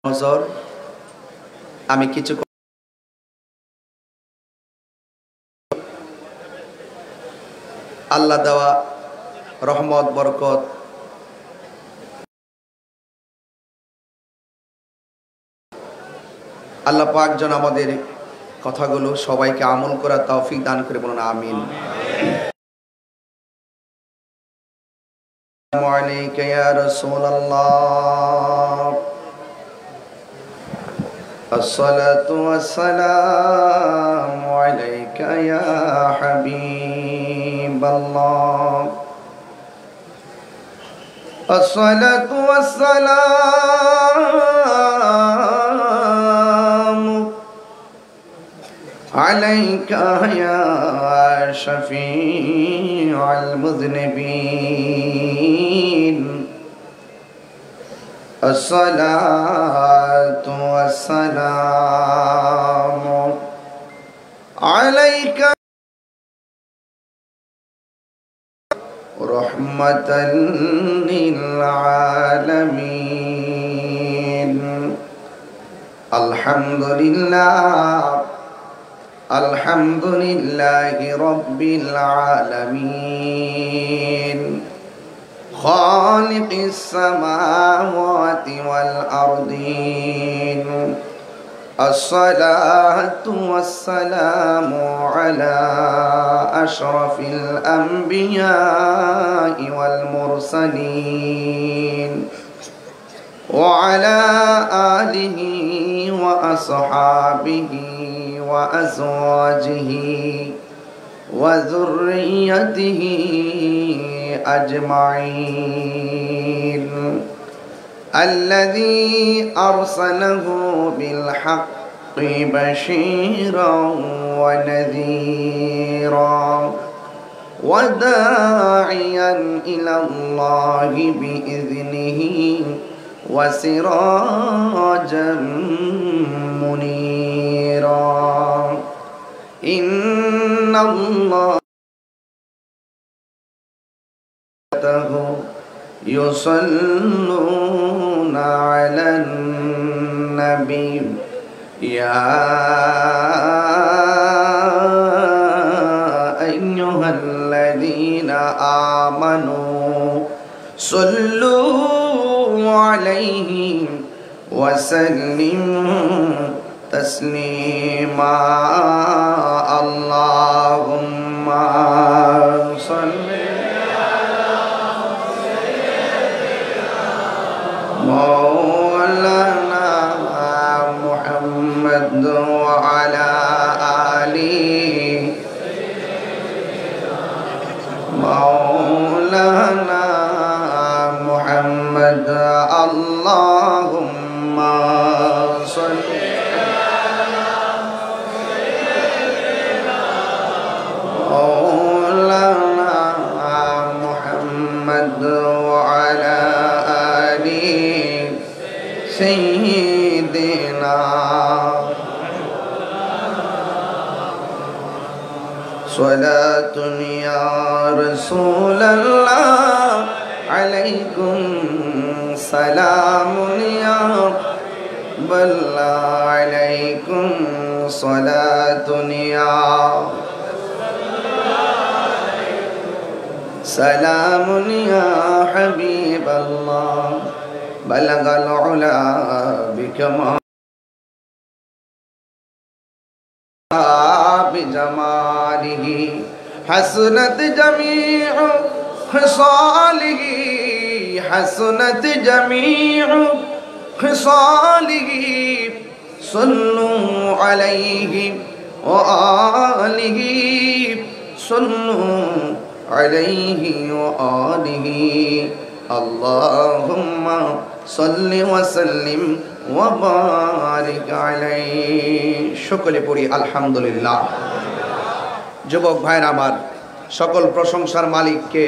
নজর আমি কিছু আল্লাহ দেওয়া রহমত বরকত আল্লাহ পাক যেন আমাদের কথাগুলো সবাইকে আমল করার তৌফিক দান করে বলুন আমিন। আসসালামু আলাইকা ইয়া রাসূলুল্লাহ আসসালাতু ওয়াসসালামু আলাইকা ইয়া হাবিবাল্লাহ আসসালাতু ওয়াসসালামু আলাইকা ইয়া শাফিউল মুযনিবিন আসসালাতু ওয়াসসালামু আলাইকা রাহমাতাল লিল আলামিন। আলহামদুলিল্লাহ আলহামদুলিল্লাহি রাব্বিল আলামিন খালিকিস সামাওয়াতি ওয়াল আরদিন। আসসালাতু ওয়াসসালামু আলা আশরাফিল আমবিয়াই ওয়াল মুরসালিন ওয়া আলা আলিহি ওয়া আসহাবিহি ওয়া আজওয়াজিহি ওয়া যুররিয়াতিহি আজমাইন। الذي أرسله بالحق بشيرا ونذيرا وداعيا إلى الله بإذنه وسراجا منيرا إن الله يصلون على النبي يا أيها الذين آمنوا صلوا عليه وسلموا تسليما اللهم صل مولانا محمد وعلى آله مولانا محمد اللهم صل مولانا محمد وعلى سيدنا صلاة يا رسول الله عليكم سلام يا بل عليكم صلاة يا سلام يا حبيب الله بلغ العلا بكمال بجماله حسنت جميع خصاله حسنت جميع خصاله صلوا عليه وآله صلوا عليه وآله اللهم صل وسلم وبارك عليه সকলে পড়ি আলহামদুলিল্লাহ। যুবক ভাইরা আমার, সকল প্রশংসার মালিক কে?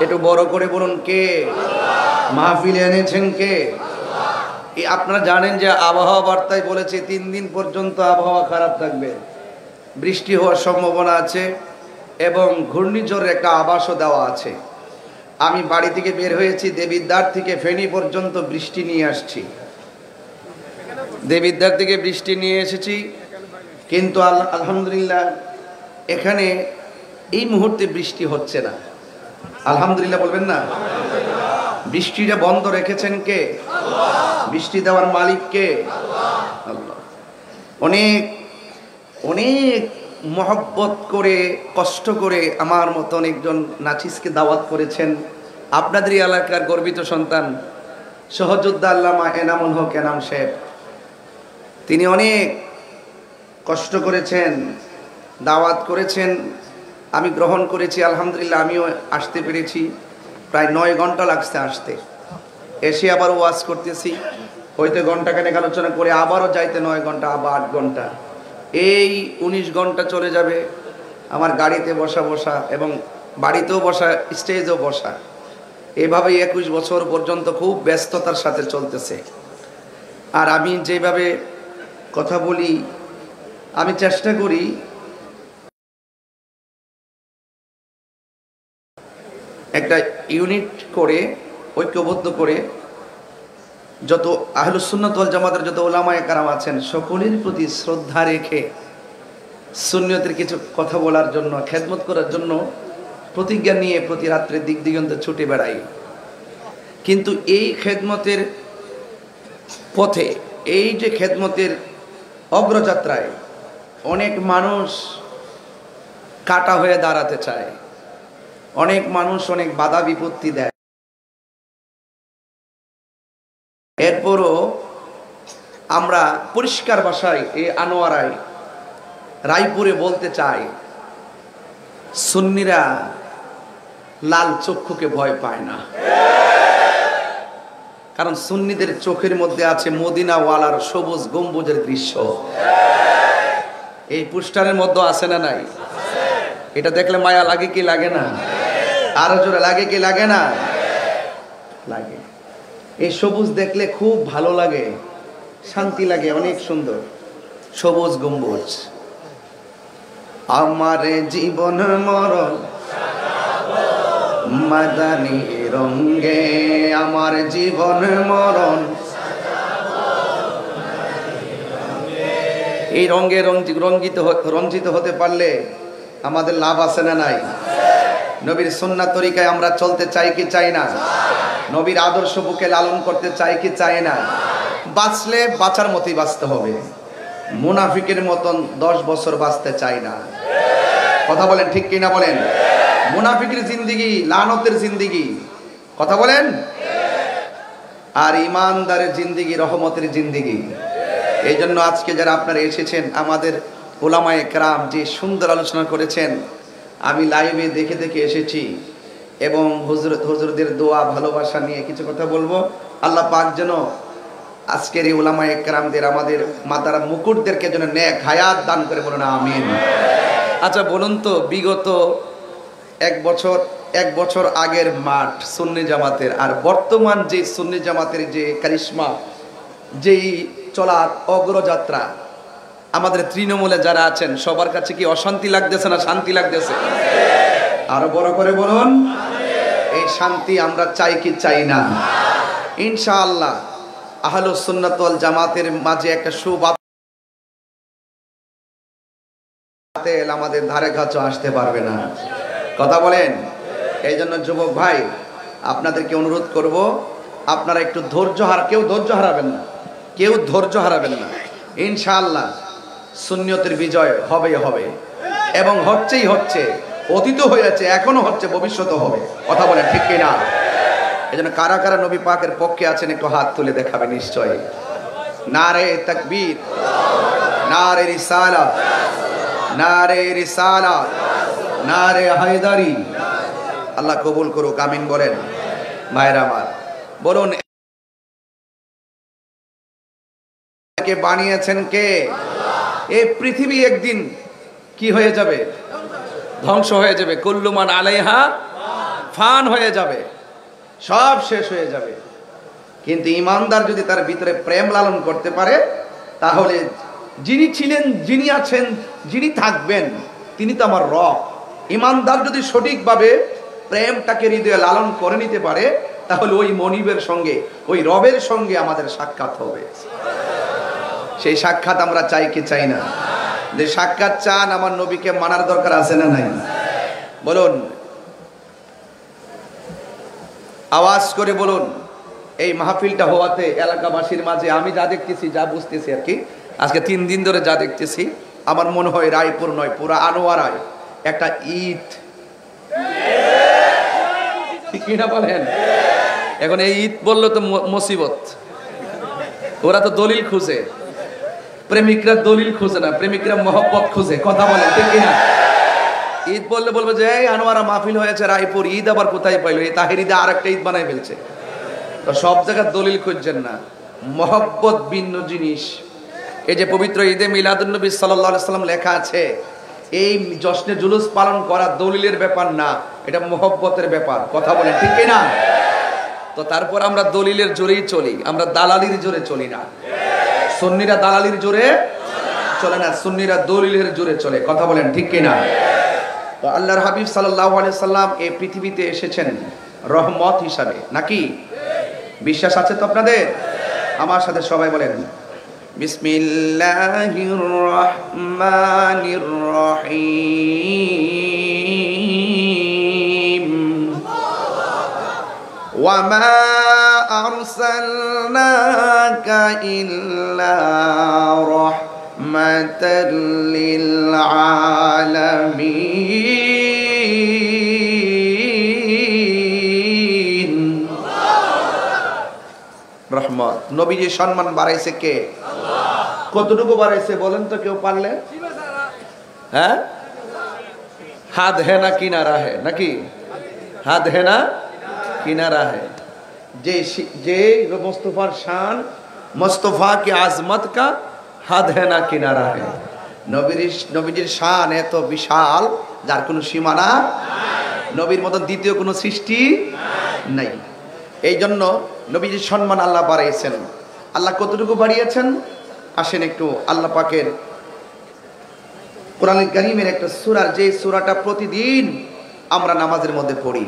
একটু বড় করে বলুন কে? মাহফিলে এনেছেন কে? আপনারা জানেন যে আবহাওয়া বার্তায় বলেছে 3 দিন পর্যন্ত আবহাওয়া খারাপ থাকবে, বৃষ্টি হওয়ার সম্ভাবনা আছে এবং ঘূর্ণিঝড়ের একটা আভাসও দেওয়া আছে। আমি বাড়ি থেকে বের হয়েছি, দেবিদ্বার থেকে ফেনী পর্যন্ত বৃষ্টি নিয়ে আসছি। দেবিদ্বার থেকে বৃষ্টি নিয়ে এসেছি, কিন্তু আলহামদুলিল্লাহ এখানে এই মুহূর্তে বৃষ্টি হচ্ছে না। আলহামদুলিল্লাহ বলবেন না? বৃষ্টিটা বন্ধ রেখেছেন কে? বৃষ্টি দেওয়ার মালিক কে? আল্লাহ। অনেক অনেক মহব্বত করে কষ্ট করে আমার মতন একজন নাচিসকে দাওয়াত করেছেন। আপনাদের এলাকার গর্বিত সন্তান সহযোদ্ধা আল্লামা এনামুল হক এনাম সাহেব, তিনি অনেক কষ্ট করেছেন, দাওয়াত করেছেন, আমি গ্রহণ করেছি। আলহামদুলিল্লাহ আমিও আসতে পেরেছি। প্রায় 9 ঘন্টা লাগছে আসতে, এসে আবার ওয়াজ করতেছি, হয়তো ঘন্টাখানেক আলোচনা করে আবারও যাইতে 9 ঘন্টা, আবার 8 ঘন্টা, এই 19 ঘন্টা চলে যাবে আমার গাড়িতে বসা বসা এবং বাড়িতেও বসা, স্টেজেও বসা। এভাবেই 21 বছর পর্যন্ত খুব ব্যস্ততার সাথে চলতেছে। আর আমি যেভাবে কথা বলি, আমি চেষ্টা করি একটা ইউনিট করে, ঐক্যবদ্ধ করে, যত আহলুস সুন্নাত ওয়াল জামাতের যত উলামায়ে কেরাম আছেন সকলের প্রতি শ্রদ্ধা রেখে সুন্নিয়তের কিছু কথা বলার জন্য, খেদমত করার জন্য প্রতিজ্ঞা নিয়ে প্রতি রাত্রে দিক দিগন্তে ছুটে বেড়াই। কিন্তু এই খেদমতের পথে, এই যে খেদমতের অগ্রযাত্রায় অনেক মানুষ কাটা হয়ে দাঁড়াতে চায়, অনেক মানুষ অনেক বাধা বিপত্তি দেয়। এরপরও আমরা পরিষ্কার ভাষায় এই আনোয়ারায় রায়পুরে বলতে চাই, সুন্নিরা লাল চক্ষুকে ভয় পায় না। কারণ সুন্নিদের চোখের মধ্যে আছে মদিনাওয়ালার সবুজ গম্বুজের দৃশ্য। এই পোস্টারের মধ্যে আছে না নাই? এটা দেখলে মায়া লাগে কি লাগে না? আরো জোরে লাগে কি লাগে না? লাগে। এই সবুজ দেখলে খুব ভালো লাগে, শান্তি লাগে, অনেক সুন্দর সবুজ গম্বুজ। আমার জীবন মরণ মাদানী রঙে, আমার জীবন মরণ এই রঙে রঞ্জিত হতে পারলে আমাদের লাভ আছে না নাই? নবীর সুন্নাত তরিকায় আমরা চলতে চাই কি চাই না? নবীর আদর্শ বুকে লালন করতে চাই কি চাই না? বাঁচলে বাঁচার মতোই বাঁচতে হবে, মুনাফিকের মতন 10 বছর বাঁচতে চাই না। কথা বলেন ঠিক কিনা বলেন? মুনাফিকের জিন্দেগি লানতের জিন্দেগি, কথা বলেন। আর ইমানদারের জিন্দেগি রহমতের জিন্দেগি। এই জন্য আজকে যারা আপনারা এসেছেন, আমাদের উলামায়ে কেরাম যে সুন্দর আলোচনা করেছেন, আমি লাইভে দেখে দেখে এসেছি এবং হুজুরদের দোয়া ভালোবাসা নিয়ে কিছু কথা বলবো। আল্লাহ পাক যেন আজকের এই উলামায়ে কেরামদের, আমাদের মাতারা মুকুটদেরকে যেন নেক হায়াত দান করে, বলুন আমিন। আচ্ছা বলুন তো, বিগত এক বছর আগের মাঠ সুন্নি জামাতের আর বর্তমান যে সুন্নি জামাতের যে কারিশমা, যেই চলার অগ্রযাত্রা, আমাদের তৃণমূলে যারা আছেন সবার কাছে কি অশান্তি লাগতেছে না শান্তি লাগতেছে? আরো বড় করে বলুন, এই শান্তি আমরা চাই কি চাই না? ইনশাআল্লাহ আহলুস সুন্নাত ওয়াল জামাতের মাঝে একটা সুবাতাল আমাদের ধারে কাছে আসতে পারবে না। কথা বলেন। এই জন্য যুবক ভাই, আপনাদেরকে অনুরোধ করব, আপনারা একটু কেউ ধৈর্য হারাবেন না, কেউ ধৈর্য হারাবেন না। ইনশাআল্লাহ সুন্নিয়তের বিজয় হবেই হবে এবং হচ্ছে, অতীত হয়েছে, এখনো হচ্ছে, ভবিষ্যতে হবে। কথা বলেন ঠিক কিনা? এই জন্য কারা কারা নবী পাকের পক্ষে আছেন একটু হাত তুলে দেখাবে নিশ্চয়ই। নারে তাকবীর, নারে রিসালাত, নারে রিসালাত, নারে হায়দারি। আল্লাহ কবুল করুক, আমিন বলেন। ভাইরা আমার বলুন, কে বানিয়েছেন কে? এই পৃথিবী একদিন কি হয়ে যাবে? ধ্বংস হয়ে যাবে। কুল্লুমান আলাইহা ফান হয়ে যাবে, সব শেষ হয়ে যাবে। কিন্তু ইমানদার যদি তার ভিতরে প্রেম লালন করতে পারে, তাহলে যিনি ছিলেন, যিনি আছেন, যিনি থাকবেন, তিনি তো আমার রব। ইমানদার যদি সঠিকভাবে প্রেমটাকে হৃদয়ে লালন করে নিতে পারে, তাহলে ওই মনিবের সঙ্গে, ওই রবের সঙ্গে আমাদের সাক্ষাৎ হবে। সেই সাক্ষাৎ আমরা চাই কি চাই না? যে সাক্ষাৎ চান, আমার নবীকে মানার দরকার আছে না নাই? বলুন, আওয়াজ করে বলুন। এই মাহফিলটা হওয়াতে এলাকাবাসীর মাঝে আমি যা দেখতেছি, যা বুঝতেছি আর কি, আজকে 3 দিন ধরে যা দেখতেছি, আমার মনে হয় রায়পুর নয়, পুরা আনোয়ারায় একটা ঈদ, ঠিক কিনা বলেন? এখন এই ঈদ বললো তো মুসিবত। ওরা তো দলিল খুঁজে, প্রেমিকরা দলিল খুঁজে না, প্রেমিকরা মহব্বত খুঁজে। কথা বলেন ঠিক কিনা? ঈদ বললে বলবো যে এই আনোয়ারা মাহফিল হয়েছে রায়পুর, ঈদ আবার কোথায় পাইলো? এই তাহের ঈদে আর একটা ঈদ বানাই ফেলছে। তো সব জায়গায় দলিল খুঁজছেন না, মহব্বত ভিন্ন জিনিস। এই যে পবিত্র ঈদে মিলাদুন্নবী সাল্লাল্লাহু আলাইহি সাল্লাম লেখা আছে, এই জশ্নে জুলুস পালন করা দলিলের ব্যাপার না, এটা মহব্বতের ব্যাপার। কথা বলেন ঠিক কিনা? তো তারপর আমরা দলিলের জোরেই চলি, আমরা দালালির জোরে চলি না। সুন্নিরা দালালির জোরে চলে না, সুন্নিরা দলিলের জোরে চলে। কথা বলেন ঠিক কিনা? তো আল্লাহর হাবিব সাল্লাল্লাহু আলাইহি সাল্লাম এই পৃথিবীতে এসেছেন রহমত হিসাবে, নাকি? বিশ্বাস আছে তো আপনাদের? আমার সাথে সবাই বলেন বিসমিল্লাহির রহমানির রহিম। ওয়া মা আরসালনাকা ইল্লা রাহমাতাল লিল আলামিন। রহমত, নবীজির সম্মান বাড়াইছে কে? কতটুকু বাড়াইছে বলেন তো কেউ পারলে? হ্যাঁ, হাত है ना किनारा है, নাকি? হাত है ना किनारा है। যে মুস্তফার শান, মুস্তফা কি আজমত কা হাত है ना किनारा है। নবীজির শান এত বিশাল, যার কোনো সীমানা নাই। নবীর মতন দ্বিতীয় কোনো সৃষ্টি নাই। এই জন্য নবীজির সম্মান আল্লাহ বাড়িয়েছেন। আল্লাহ কতটুকু বাড়িয়েছেন? আসেন একটু আল্লাহ পাকের কোরআনুল কারীমের একটা সূরা, যে সূরাটা প্রতিদিন আমরা নামাজের মধ্যে পড়ি,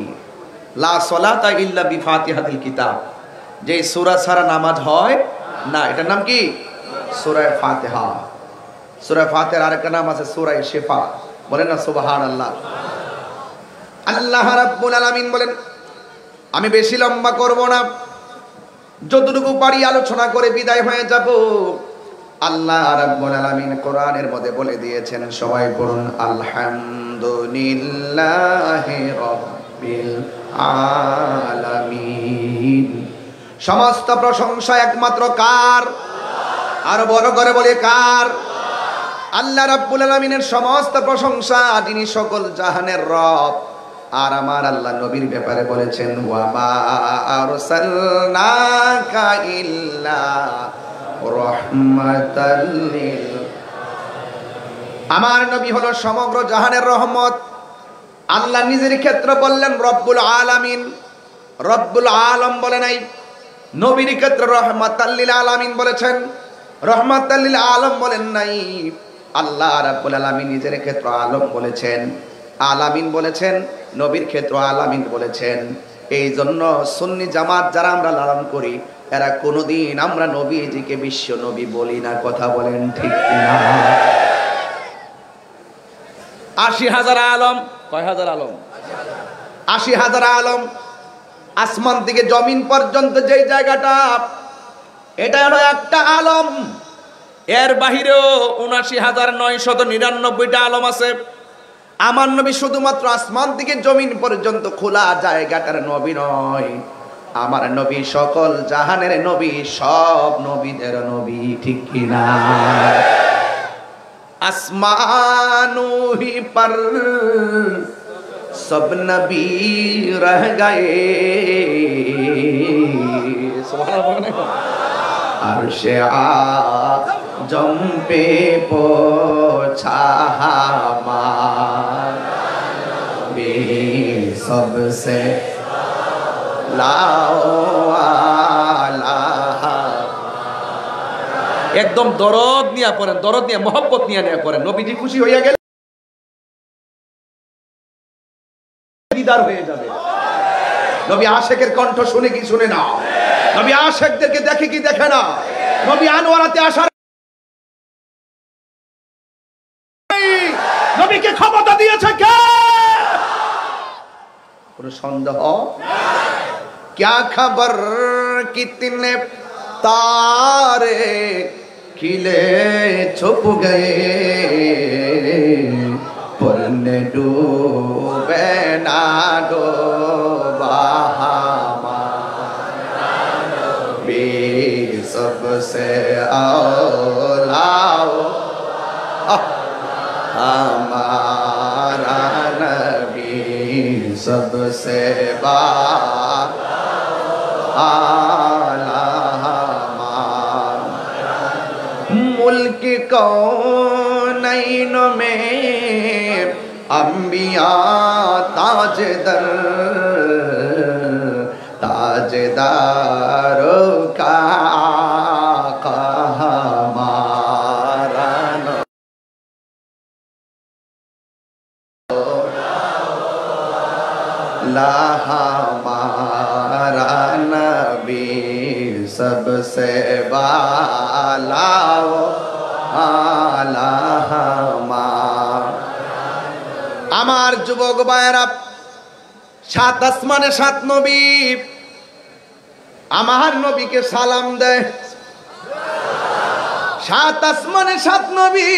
লা সলাতা ইল্লা বিফাতিহাতিল কিতাব, যে সূরা ছাড়া নামাজ হয় না, এটার নাম কি? সূরা ফাতিহা। সূরা ফাতিহার আরেকটা নাম আছে সূরা শিফা। বলেন না সুবহানাল্লাহ। আল্লাহ রাব্বুল আলামিন বলেন, আমি বেশি লম্বা করব না, যতটুকু পারি আলোচনা করে বিদায় হয়ে যাব। আল্লাহ রাব্বুল আলামিন কোরআনের মধ্যে বলে দিয়েছেন, সবাই পড়ুন আলহামদুলিল্লাহি রাব্বিল আলামিন। সমস্ত প্রশংসা একমাত্র কার? আর বড় করে বলে কার? আল্লাহ রাব্বুল আলামিনের সমস্ত প্রশংসা, যিনি সকল জাহানের রব। আর আমার আল্লাহ নবীর ব্যাপারে বলেছেন, ওয়া মা আরসালনাকা ইল্লা রাহমাতাল লিল। আমার নবী হলো সমগ্র জাহানের রহমত। আল্লাহ নিজের ক্ষেত্রে বললেন রব্বুল আলামিন, রব্বুল আলম বলে নাই। নবীর ক্ষেত্রে রহমাতাল লিল আলামিন বলেছেন, রহমাতাল লিল আলম বলেন নাই। আল্লাহ রাব্বুল আলামিন নিজের ক্ষেত্রে আলম বলেছেন, আলামিন বলেছেন, নবীর ক্ষেত্র আলামিন বলেছেন। এই জন্য সুন্নি জামাত যারা আমরা লালন করি, এরা কোনোদিন আমরা নবীজিকে বিশ্ব নবী বলি না। কথা বলেন ঠিক না? ৮০,০০০ আলম। কয় হাজার আলম? ৮০,০০০ আলম। আসমান থেকে জমিন পর্যন্ত যেই জায়গাটা, এটা হলো একটা আলম। এর বাহিরেও ৭৯,৯৯৯টা আলম আছে। আমার নবী শুধুমাত্র আসমান থেকে জমিন পর্যন্ত খোলা জায়গাটার নবী নয়, আমার নবী সকল জাহানের নবী, সব নবীদের নবী। ঠিক কিনা? আসমানু হি পর সব নবী রহ গয়ে, সুবহানাল্লাহ। আরশে আজম পে পৌঁছা हमारा नबी सबसे একদম দরদ নিয়ে পড়েন, দরদ নিয়ে, মহব্বত নিয়ে পড়েন। নবীজি খুশি হইয়া গেলে দিদার হয়ে যাবে। নবী আশেকের কণ্ঠ শুনে কি শুনে না? নবী আশেকদেরকে দেখে কি দেখে না? নবী আনোয়ারাতে আসার কোনো সন্দেহ क्या खबर कितने तारे खिले छुप गए पन्ने डूबे ना डूबा भी सबसे औलाओ हमारा नबी सबसे मुल्क कौनैन में अंबिया ताजदारों का हमारा ला हमारा नबी सबसे बालाओ आला আমার যুবক ভাইরা সাত আসমানে সাত নবী আমার নবীকে সালাম দেয় সাত আসমানে সাত নবী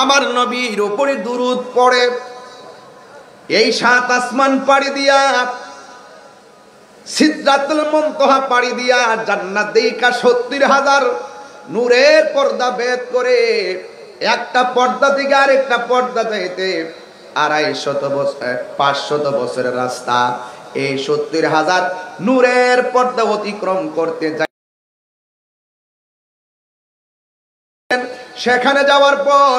আমার নবীর উপরে দুরূদ পড়ে এই সাত আসমান পাড়ি দিয়া সিদরাতুল মুনতাহা পাড়ি দিয়া জান্নাত দেখা ৭০,০০০ নূরের পর্দা ভেদ করে একটা পর্দা থেকে আরেকটা পর্দা যাইতে ২৫০ বছর ৫০০ বছরের রাস্তা এই ৭০,০০০ নূরের পর্দা অতিক্রম করতে যায় সেখানে যাওয়ার পর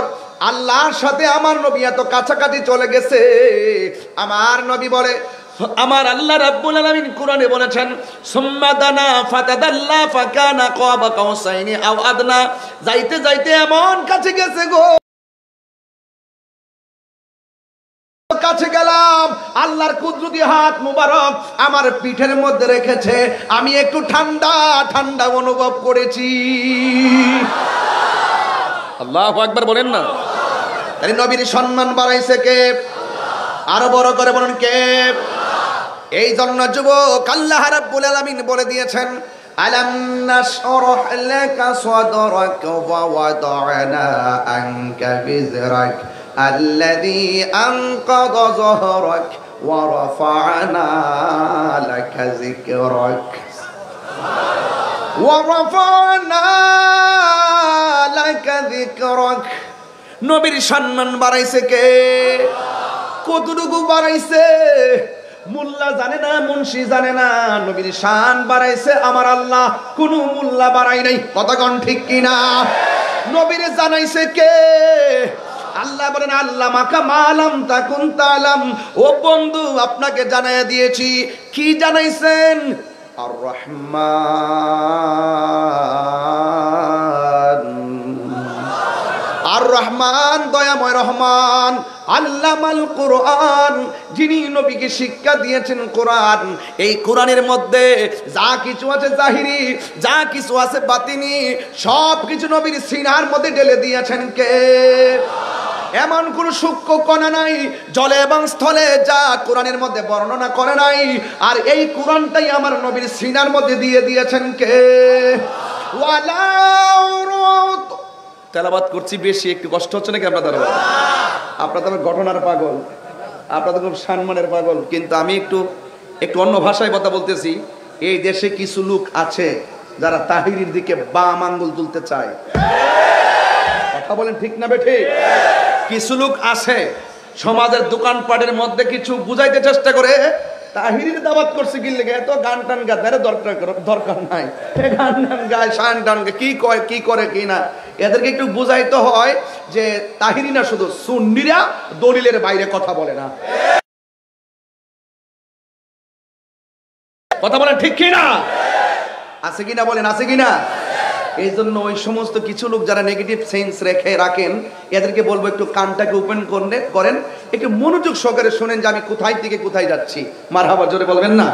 আল্লাহর সাথে আমার নবী এত কাছাকাছি চলে গেছে আমার নবী বলে আমার আল্লাহ রাব্বুল আলামিন কোরআনে বলেছেন সুম্মা দানা ফাতাদাল্লা ফাকানা কাবা কাউসাইনি আও আদনা যাইতে যাইতে এমন কাছে গেছে গো কাছে গেলাম আল্লাহর কুদরতি হাত মুবারক আমার পিঠের মধ্যে রেখেছে আমি একটু ঠান্ডা ঠান্ডা অনুভব করেছি আল্লাহু আকবার বলেন না তাই নবীর সম্মান বাড়াইছে কে আরো বড় করে বলেন কে এই জন্য যুবক আল্লাহ রাব্বুল আলামিন বলে দিয়েছেন আলাম নাশরাহ লাকা সাদরাক ওয়া ওয়াদা'না আনকা বিজরাক আল্লাযী আনকাযা যহরাক ওয়া রাফা'না লাকা যিকরাক ওয়া রাফা'না লাকা যিকরাক নবীর সম্মান বাড়াইছে কে কতটুকু বাড়াইছে মোল্লা জানে না মুন্সি জানে না নবীর শান বাড়াইছে আমার আল্লাহ কোনো মোল্লা বাড়াই নাই কতক্ষণ ঠিক কিনা নবীর জানাইছে কে আল্লাহ বলেন আল্লাহ মাকা মালাম তাকুন তালাম ও বন্ধু আপনাকে জানাইয়া দিয়েছি কি জানাইছেন আর রহমান আর রহমান দয়াময় রহমান আল্লামাল কোরআন যিনি নবীকে শিক্ষা দিয়েছেন কোরআন এই কোরআনের মধ্যে যা কিছু আছে জাহিরি যা কিছু আছে বাতিনি সব কিছু নবীর সিনার মধ্যে ঢেলে দিয়েছেন কে এমন কোন সূক্ষ্ম কণা নাই জলে এবং স্থলে যা কোরআনের মধ্যে বর্ণনা করে নাই আর এই কোরআনটাই আমার নবীর সিনার মধ্যে দিয়ে দিয়েছেন কে ওয়ালাউরুত তেলাওয়াত করছি বেশি একটু কষ্ট হচ্ছে নাকি আপনাদের আপনাদের ঘটনার পাগল আপনাদের খুব সম্মানের পাগল কিন্তু আমি একটু অন্য ভাষায় কথা বলতেছি এই দেশে কিছু লোক আছে যারা তাহিরির দিকে বাম আঙ্গুল তুলতে চায় কথা বলেন ঠিক না বেঠি কিছু লোক আছে সমাজের দোকানপাটের মধ্যে কিছু বুঝাইতে চেষ্টা করে তাহিরির দাওয়াত করছে কি লাগে এত গান টান গাদারে দরকার নাই গান টান গায় শান টান কি কয় কি করে কি না এদেরকে একটু বুঝাইতে হয় যে তাহিরি না শুধু সুন্নিরা দলিলের বাইরে কথা বলে না কথা বলেন ঠিক কি না আছে কিনা বলেন আছে কিনা এই জন্য ওই সমস্ত কিছু লোক যারা নেগেটিভ সেন্স রাখেন এদেরকে বলবো একটু কানটাকে ওপেন করেন একটু মনোযোগ সহকারে শুনেন যে আমি কোথায় থেকে কোথায় যাচ্ছি মারহাবা জোরে বলবেন না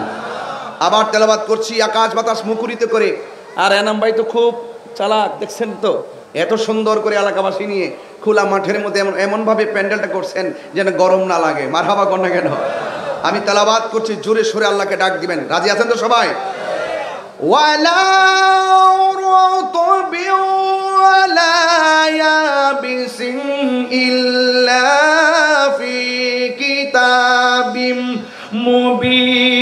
আবার তেলাওয়াত করছি আকাশ বাতাস মুখরিত করে আর এনাম ভাই তো খুব চালাক দেখছেন তো এত সুন্দর করে এলাকাবাসী নিয়ে খোলা মাঠের মধ্যে এমন ভাবে প্যান্ডেলটা করছেন যেন গরম না লাগে মারহাবা কর না কেন আমি তেলাওয়াত করছি, জোরে সোরে আল্লাহকে ডাক দিবেন। রাজি আছেন তো সবাই? ওয়ালা রতবি ওয়ালা ইয়াবিসিন ইল্লা ফি কিতাবিম মুবিন।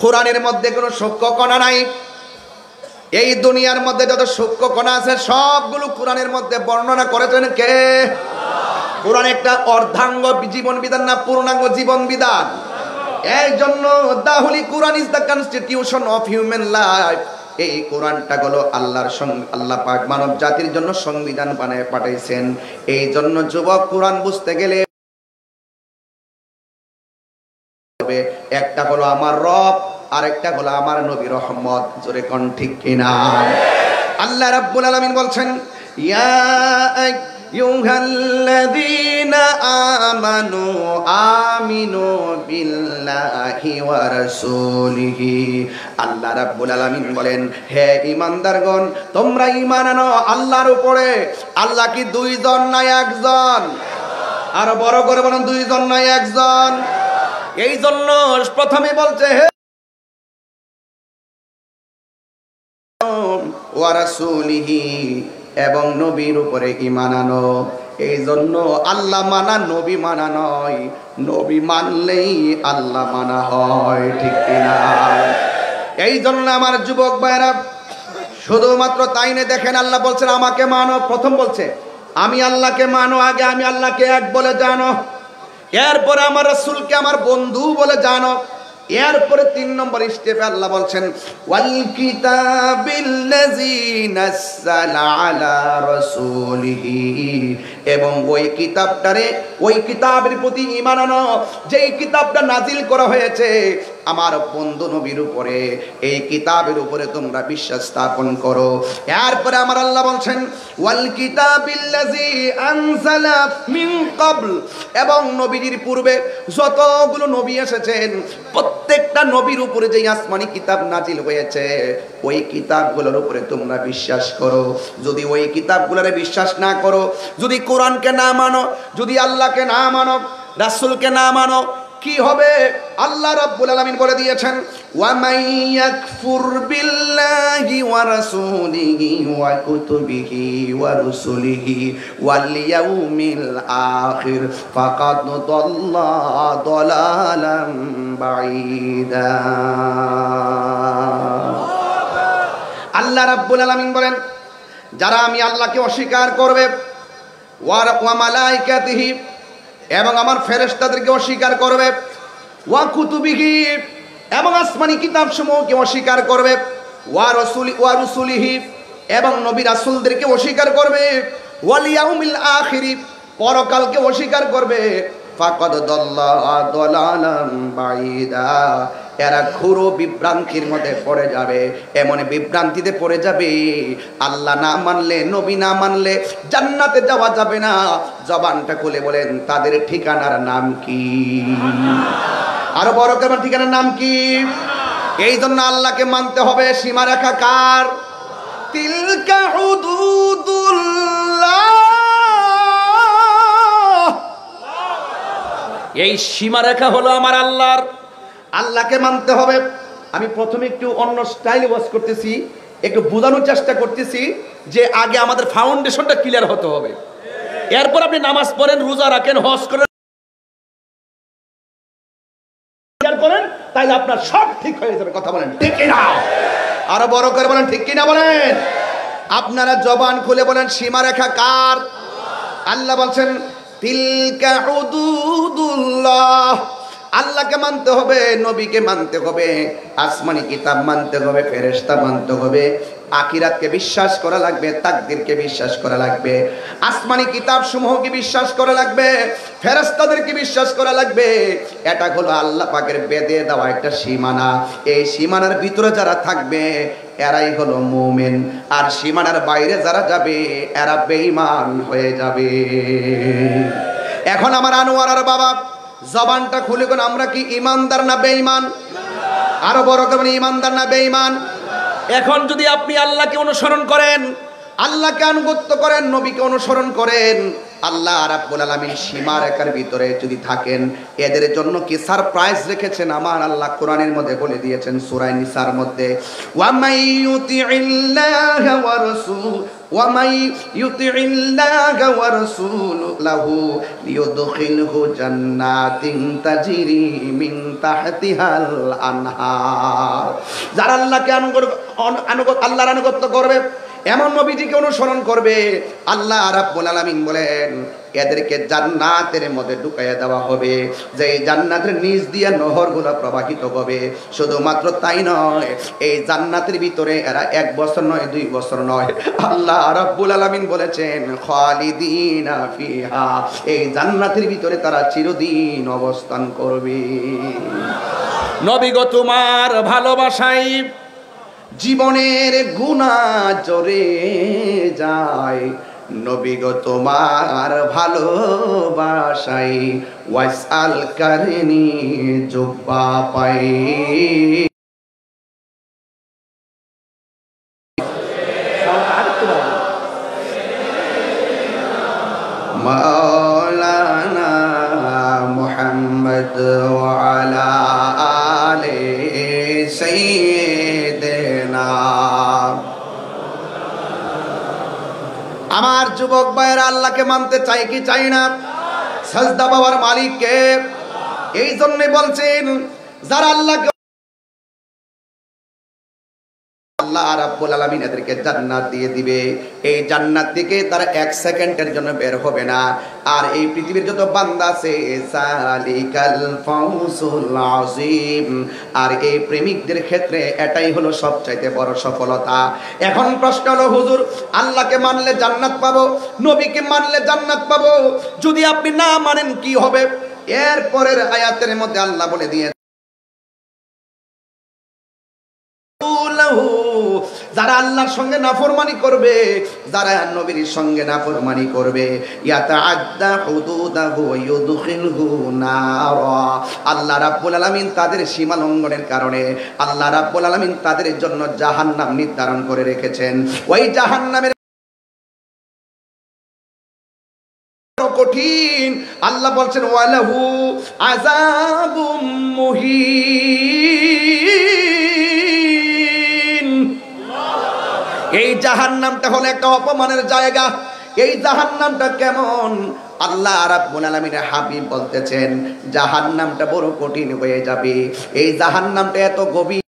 কোরআনের মধ্যে কোনো সূক্ষ্ম কণা নাই। এই দুনিয়ার মধ্যে যত সূক্ষ্ম কণা আছে সবগুলো কোরআনের মধ্যে বর্ণনা করেছেন কে? কোরআন একটা অর্ধাঙ্গ জীবন বিধান না পূর্ণাঙ্গ জীবন বিধান? এই জন্য the holy Quran is the constitution of human life. এই কোরআনটা হলো আল্লাহ পাক মানব জাতির জন্য সংবিধান বানায় পাঠাইছেন। এই জন্য যুবক, কোরআন বুঝতে গেলে একটা হলো আমার রব, আরেকটা হলো আমার নবী রহমত। জোরে কোন ঠিক কিনা? আল্লাহ রাব্বুল আলামিন বলছেন, ইয়া আইয়ুহাল্লাযীনা আমানু আমিনু বিল্লাহি ওয়া রাসূলিহি। আল্লাহ রাব্বুল আলামিন বলেন, হে ঈমানদারগণ, তোমরা ঈমান আনো আল্লাহর উপরে। আল্লাহ কি দুইজন না একজন? আর বড় করে বলেন, দুইজন না একজন? এই জন্য প্রথমে বলছে হে ওয়া রাসূলিহি, এবং নবীর উপরে ঈমান আনো। এই জন্য আল্লাহ মানা নবী মানা নয়, নবী মানলেই আল্লাহ মানা হয়। ঠিক কিনা? এই জন্য আমার যুবক ভাইরা, শুধুমাত্র তাই না, দেখেন আল্লাহ বলছেন আমাকে মানো। প্রথম বলছে আমি আল্লাহকে মানো, আগে আমি আল্লাহকে এক বলে জানো, এরপরে আমার রাসূলকে আমার বন্ধু বলে জানো, এরপরে 3 নম্বর স্টেপে আল্লাহ বলছেন ওয়াল কিতাবিল্লাযী নাযালা আলা রাসূলিহি, এবং ওই কিতাবটারে, ওই কিতাবের প্রতি ঈমান আনো যেই কিতাবটা নাজিল করা হয়েছে আমার বন্ধু নবীর উপরে। এই কিতাবের উপরে তোমরা বিশ্বাস স্থাপন করো। এরপরে আমার আল্লাহ বলছেন ওয়াল কিতাবিল্লাযী আনজালা মিন ক্বাবল, এবং নবীর পূর্বে যতগুলো নবী এসেছেন প্রত্যেকটা নবীর উপরে যেই আসমানি কিতাব নাজিল হয়েছে ওই কিতাবগুলোর উপরে তোমরা বিশ্বাস করো। যদি ওই কিতাবগুলোরে বিশ্বাস না করো, যদি কোরআনকে না মানো, যদি আল্লাহকে না মানো, রাসূলকে না মানো, কি হবে? আল্লাহ রাব্বুল আলামিন বলে দিয়েছেন ওয়া মাইয়াকফুর বিল্লাহি ওয়া রাসূলিহি ওয়া কুতুবিহি ওয়া রুসুলিহি ওয়াল ইয়াউমিল আখির ফাকাদ দাল্লা দালালান বাঈদা। আল্লাহ রাব্বুল আলামিন বলেন, যারা আমি আল্লাহকে অস্বীকার করবে, ওয়া মালাইকাতিহি, এবং আমার ফেরেশতাদেরকে অস্বীকার করবে, ওয়া কুতুবিহি, এবং আসমানি কিতাবসমূহকে অস্বীকার করবে, ওয়া রুসুলিহি, এবং নবী রাসূলদেরকে অস্বীকার করবে, ওয়াল ইয়াউমিল আখির, পরকালকে অস্বীকার করবে, ফাকাদ দাল্লা দালালান বাঈদা, এরা ঘোর বিভ্রান্তির মধ্যে পড়ে যাবে। এমন বিভ্রান্তিতে পড়ে যাবে, আল্লাহ না মানলে, নবী না মানলে জান্নাতে যাওয়া যাবে না। জবানটা খুলে বলেন তাদের ঠিকানার নাম কি? আরো বড় করে ঠিকানার নাম কি? এই জন্য আল্লাহকে মানতে হবে। সীমারেখা কার? তিলকা হুদুদুল্লাহ। এই সীমারেখা হলো আমার আল্লাহর। আল্লাহকে মানতে হবে। আমি প্রথমে একটু অন্য স্টাইলে ওয়াজ করতেছি, একটু বোঝানোর চেষ্টা করতেছি যে আগে আমাদের ফাউন্ডেশনটা ক্লিয়ার হতে হবে। এরপর আপনি নামাজ পড়েন, রোজা রাখেন, হজ করেন, করেন, তাইলে আপনার সব ঠিক হয়ে যাবে। কথা বলেন ঠিক কিনা? আরো বড় করে বলেন ঠিক কিনা বলেন। আপনারা জবান খুলে বলেন সীমারেখা কার? আল্লাহ বলছেন তিলকা হুদুদুল্লাহ। আল্লাহকে মানতে হবে, নবীকে মানতে হবে, আসমানি কিতাব মানতে হবে, ফেরেশতা মানতে হবে, আখিরাতকে বিশ্বাস করা লাগবে, তাকদীরকে বিশ্বাস করা লাগবে, আসমানি কিতাব সমূহকে বিশ্বাস করা লাগবে, ফেরেশতাদেরকে বিশ্বাস করা লাগবে। এটা হলো আল্লাহ পাকের বেদে দেওয়া একটা সীমানা। এই সীমানার ভিতরে যারা থাকবে এরাই হলো মুমিন, আর সীমানার বাইরে যারা যাবে এরা বেঈমান হয়ে যাবে। এখন আমার আনোয়ারার বাবা জবানটা খুলে কোন আমরা কি ইমানদার না বেঈমান? আরো বড় করে ইমানদার না বেঈমান? এখন যদি আপনি আল্লাহকে অনুসরণ করেন, আল্লাহকে আনুগত্য করেন, নবীকে অনুসরণ করেন, আল্লাহ রাব্বুল আলামিন সীমারেখার ভিতরে যদি থাকেন, এদের জন্য কি সারপ্রাইজ রেখেছেন আমার আল্লাহ কোরআনের মধ্যে বলে দিয়েছেন সূরা নিসার মধ্যে, ওয়া মাই ইউতিইল্লাহা ওয়া রাসূল ওয়া মাই ইউতিইল্লাহা ওয়া রাসূলাহু লিউদখিলহু জান্নাতিন তাজরি মিন তাহতিহাল আনহার। যারা আল্লাহকে আল্লাহর আনুগত্য করবে, এমন নবীজিকে অনুসরণ করবে, আল্লাহ রাব্বুল আলামিন বলেন এদেরকে জান্নাতের মধ্যে ঢুকাইয়া দেওয়া হবে, যে জান্নাতের নিচ দিয়ে নহরগুলো প্রবাহিত হবে। শুধুমাত্র তাই নয়, এই জান্নাতের ভিতরে এরা 1 বছর নয়, 2 বছর নয়, আল্লাহ রাব্বুল আলামিন বলেছেন খালিদিনা ফিহা, এই জান্নাতের ভিতরে তারা চিরদিন অবস্থান করবে। নবী গো তোমার ভালোবাসায় জীবনের গুনাহ জরে যায়, নবী গো তোমার ভালোবাসায় ওয়াসাল কারনি জুব্বা পাই। মাওলানা মুহাম্মদ ওয়া আলা আলি সাইয়্যিদিনা। আমার যুবক ভাইয়েরা, আল্লাহকে মানতে চাই কি চাই না? সাজদা পাওয়ার মালিক কে? এই জন্য বলছেন যারা আল্লাহকে, আল্লাহ রাব্বুল আলামিন এদেরকে জান্নাত দিয়ে দিবে। এই জান্নাত থেকে তারা 1 সেকেন্ডের জন্য বের হবে না। আর এই পৃথিবীর যত বান্দা আছে, সালিকাল ফাউজুল আযীম, আর এই প্রেমিকদের ক্ষেত্রে এটাই হলো সবচাইতে বড় সফলতা। এখন প্রশ্ন হলো, হুজুর আল্লাহকে মানলে জান্নাত পাবো, নবীকে মানলে জান্নাত পাবো, যদি আপনি না মানেন কি হবে? এর পরের আয়াতের মধ্যে আল্লাহ বলে দিয়ে, যারা আল্লাহর সঙ্গে নাফরমানি করবে, যারা নবীর সঙ্গে নাফরমানি করবে, ইয়াতাআদ্দা হুদুদাহু ইউদখিলহু নারা, আল্লাহ রাব্বুল আলামিন তাদের সীমা লঙ্ঘনের কারণে আল্লাহ রাব্বুল আলামিন তাদের জন্য জাহান্নাম নির্ধারণ করে রেখেছেন। ওই জাহান্নামের কঠিন, আল্লাহ বলছেন ওয়ালাহু আযাবুম মুহিন। এই জাহান্নামটা হলো একটা অপমানের জায়গা। এই জাহান্নামটা কেমন? আল্লাহ রাব্বুল আলামিনের হাবিব বলতেছেন জাহান্নামটা বড় কঠিন হয়ে যাবে। এই জাহান্নামটা এত গভীর,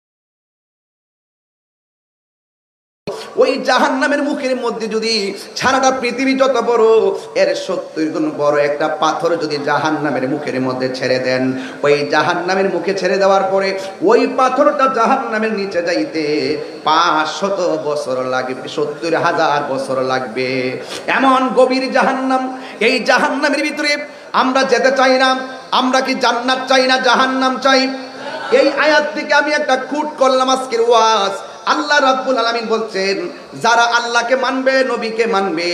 ওই জাহান্নামের মুখের মধ্যে যদি সারাটা পৃথিবী যত বড়, এর 70 গুণ বড় একটা পাথর যদি জাহান্নামের মুখের মধ্যে ছেড়ে দেন, ওই জাহান্নামের মুখে ছেড়ে দেওয়ার পরে ওই পাথরটা জাহান্নামের নিচে যাইতে 500 বছর লাগবে, 70,000 বছর লাগবে। এমন গভীর জাহান্নাম। এই জাহান্নামের ভিতরে আমরা যেতে চাই না। আমরা কি জান্নাত চাই না জাহান্নাম চাই? এই আয়াত থেকে আমি একটা খুঁট করলাম আজকের ওয়াজ। আল্লাহ রাব্বুল আলামিন বলছেন যারা আল্লাহকে মানবে, নবীকে মানবে,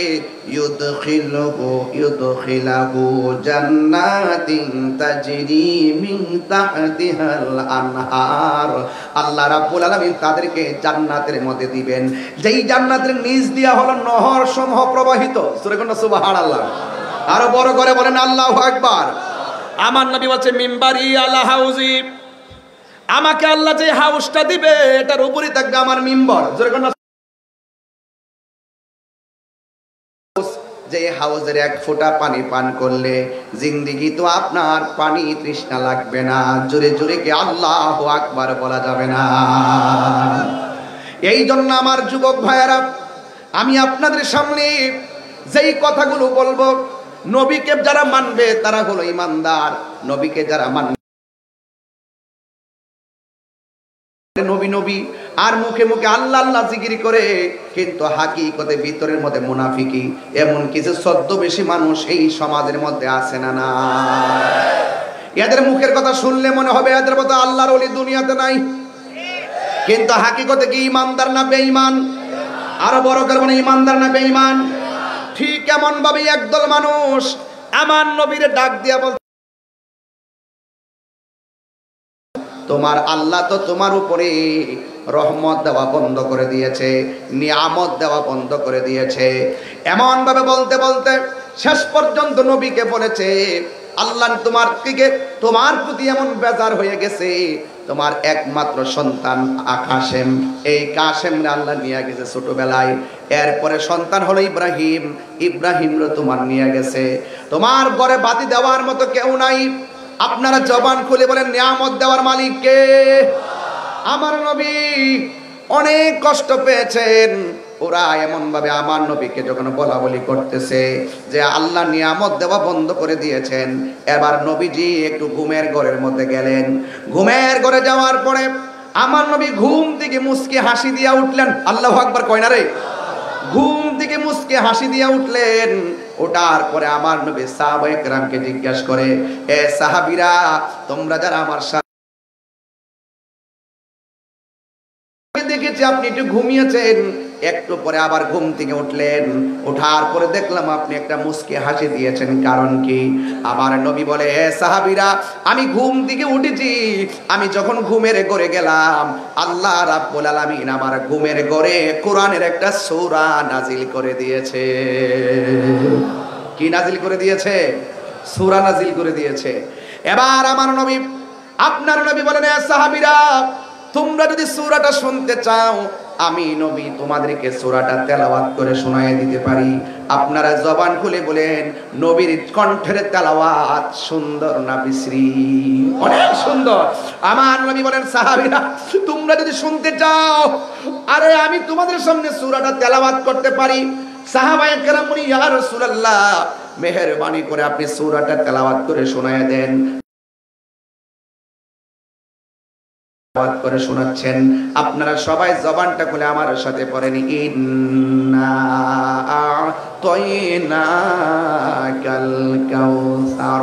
ইউদখিলাহু জান্নাতিন তাজরি মিন তাহতিহাল আনহার, আল্লাহ রাব্বুল আলামিন তাদেরকে জান্নাতের মধ্যে দিবেন, যেই জান্নাতের নিচ দিয়া হলো নহর সমূহ প্রবাহিত। সূরা কোন সুবহানাল্লাহ, আরো বড় করে বলেন আল্লাহু আকবার। আমার নবী বলছে মিম্বারি আলা হাউজি, আমাকে আল্লাহ যে হাউসটা দিবে এটার উপরে থাকবে আমার মিম্বর। যে হাউজের 1 ফোঁটা পানি পান করলে জিন্দেগি তো আপনার পানি তৃষ্ণা লাগবে না। জোরে জোরে কি আল্লাহু আকবার বলা যাবে না? এই জন্য আমার যুবক ভাইয়েরা, আমি আপনাদের সামনে যেই কথাগুলো বলবো, নবীকে যারা মানবে তারা হলো ঈমানদার, নবীকে যারা মানবে নবী নবী আর মুখে মুখে আল্লাহ আল্লাহ জিকির করে, কিন্তু হাকিকতে ভিতরের মধ্যে মুনাফিকি, এমন কিছু ছদ্মবেশী মানুষ এই সমাজের মধ্যে আছে না? না, এদের মুখের কথা শুনলে মনে হবে এদের মতো আল্লাহর ওলি দুনিয়াতে নাই, কিন্তু হাকিকতে কি ঈমানদার না বেঈমান? আরো বড় করে বলে ঈমানদার না বেঈমান? ঠিক এমন ভাবে একদল মানুষ আমার নবীরে ডাক দিয়া বল, তোমার আল্লাহ তো তোমার উপরে রহমত দেওয়া বন্ধ করে দিয়েছে, নিয়ামত দেওয়া বন্ধ করে দিয়েছে। এমন ভাবে বলতে বলতে শেষ পর্যন্ত নবীকে বলেছে, আল্লাহ তোমার প্রতি এমন বেজার হয়ে গেছে, তোমার একমাত্র সন্তান কাসেম, এই কাসেমরে আল্লাহ নিয়ে গেছে ছোটবেলায়। এরপরে সন্তান হলো ইব্রাহিম, ইব্রাহিমরে তোমার নিয়ে গেছে। তোমার ঘরে বাতি দেওয়ার মতো কেউ নাই। আপনারা জবান খুলে বলেন, নিয়ামত দেওয়ার মালিক কে? আমার নবী অনেক কষ্ট পেয়েছেন। ওরা এমন ভাবে আমার নবীকে যখন বলা বলি করতেছে যে আল্লাহ নিয়ামত দেওয়া বন্ধ করে দিয়েছেন, এবার নবীজি একটু ঘুমের ঘরের মধ্যে গেলেন। ঘুমের ঘরে যাওয়ার পরে আমার নবী ঘুম থেকে মুস্কি হাসি দিয়া উঠলেন। আল্লাহু আকবার কয় না রে? ঘুম থেকে মুস্কি হাসি দিয়া উঠলেন। ওঠার পরে আমার নবী সাহাবায়ে কেরামকে জিজ্ঞাসা করে, এ সাহাবীরা, তোমরা যারা আমার দেখেছি আপনি একটু ঘুমিয়েছেন, একটু পরে আবার ঘুম থেকে উঠলেন। ওঠার পরে দেখলাম আপনি একটা মুস্কি হাসি দিয়েছেন, কারণ কি? আমার নবী বলে, হে সাহাবীরা, আমি ঘুম থেকে উঠেছি, আমি যখন ঘুমের ঘরে গেলাম, আল্লাহ রাব্বুল আলামিন আমার ঘুমের ঘরে কোরআনের একটা সূরা নাজিল করে দিয়েছে। কি নাজিল করে দিয়েছে? সূরা নাজিল করে দিয়েছে। এবার আমার নবী, আপনার নবী বলেন, হে সাহাবীরা, তোমরা যদি সূরাটা শুনতে চাও, আমি নবী তোমাদেরকে সূরাটা তেলাওয়াত করে শোনায়ে দিতে পারি। আপনারা জবান খুলে বলেন, নবীর কণ্ঠের তেলাওয়াত সুন্দর না বিশ্রী? অনেক সুন্দর। আমার নবী বলেন, সাহাবীরা, তোমরা যদি শুনতে চাও, আরে আমি তোমাদের সামনে সূরাটা তেলাওয়াত করতে পারি। সাহাবায়ে কেরাম বলেন, ইয়া রাসূলুল্লাহ, মেহেরবানি করে আপনি সূরাটা তেলাওয়াত করে শোনায়ে দেন। করে শোনাচ্ছেন। আপনারা সবাই জবানটা খুলে আমার সাথে পড়েন, ইন্না আ'তাইনাকাল কাউসার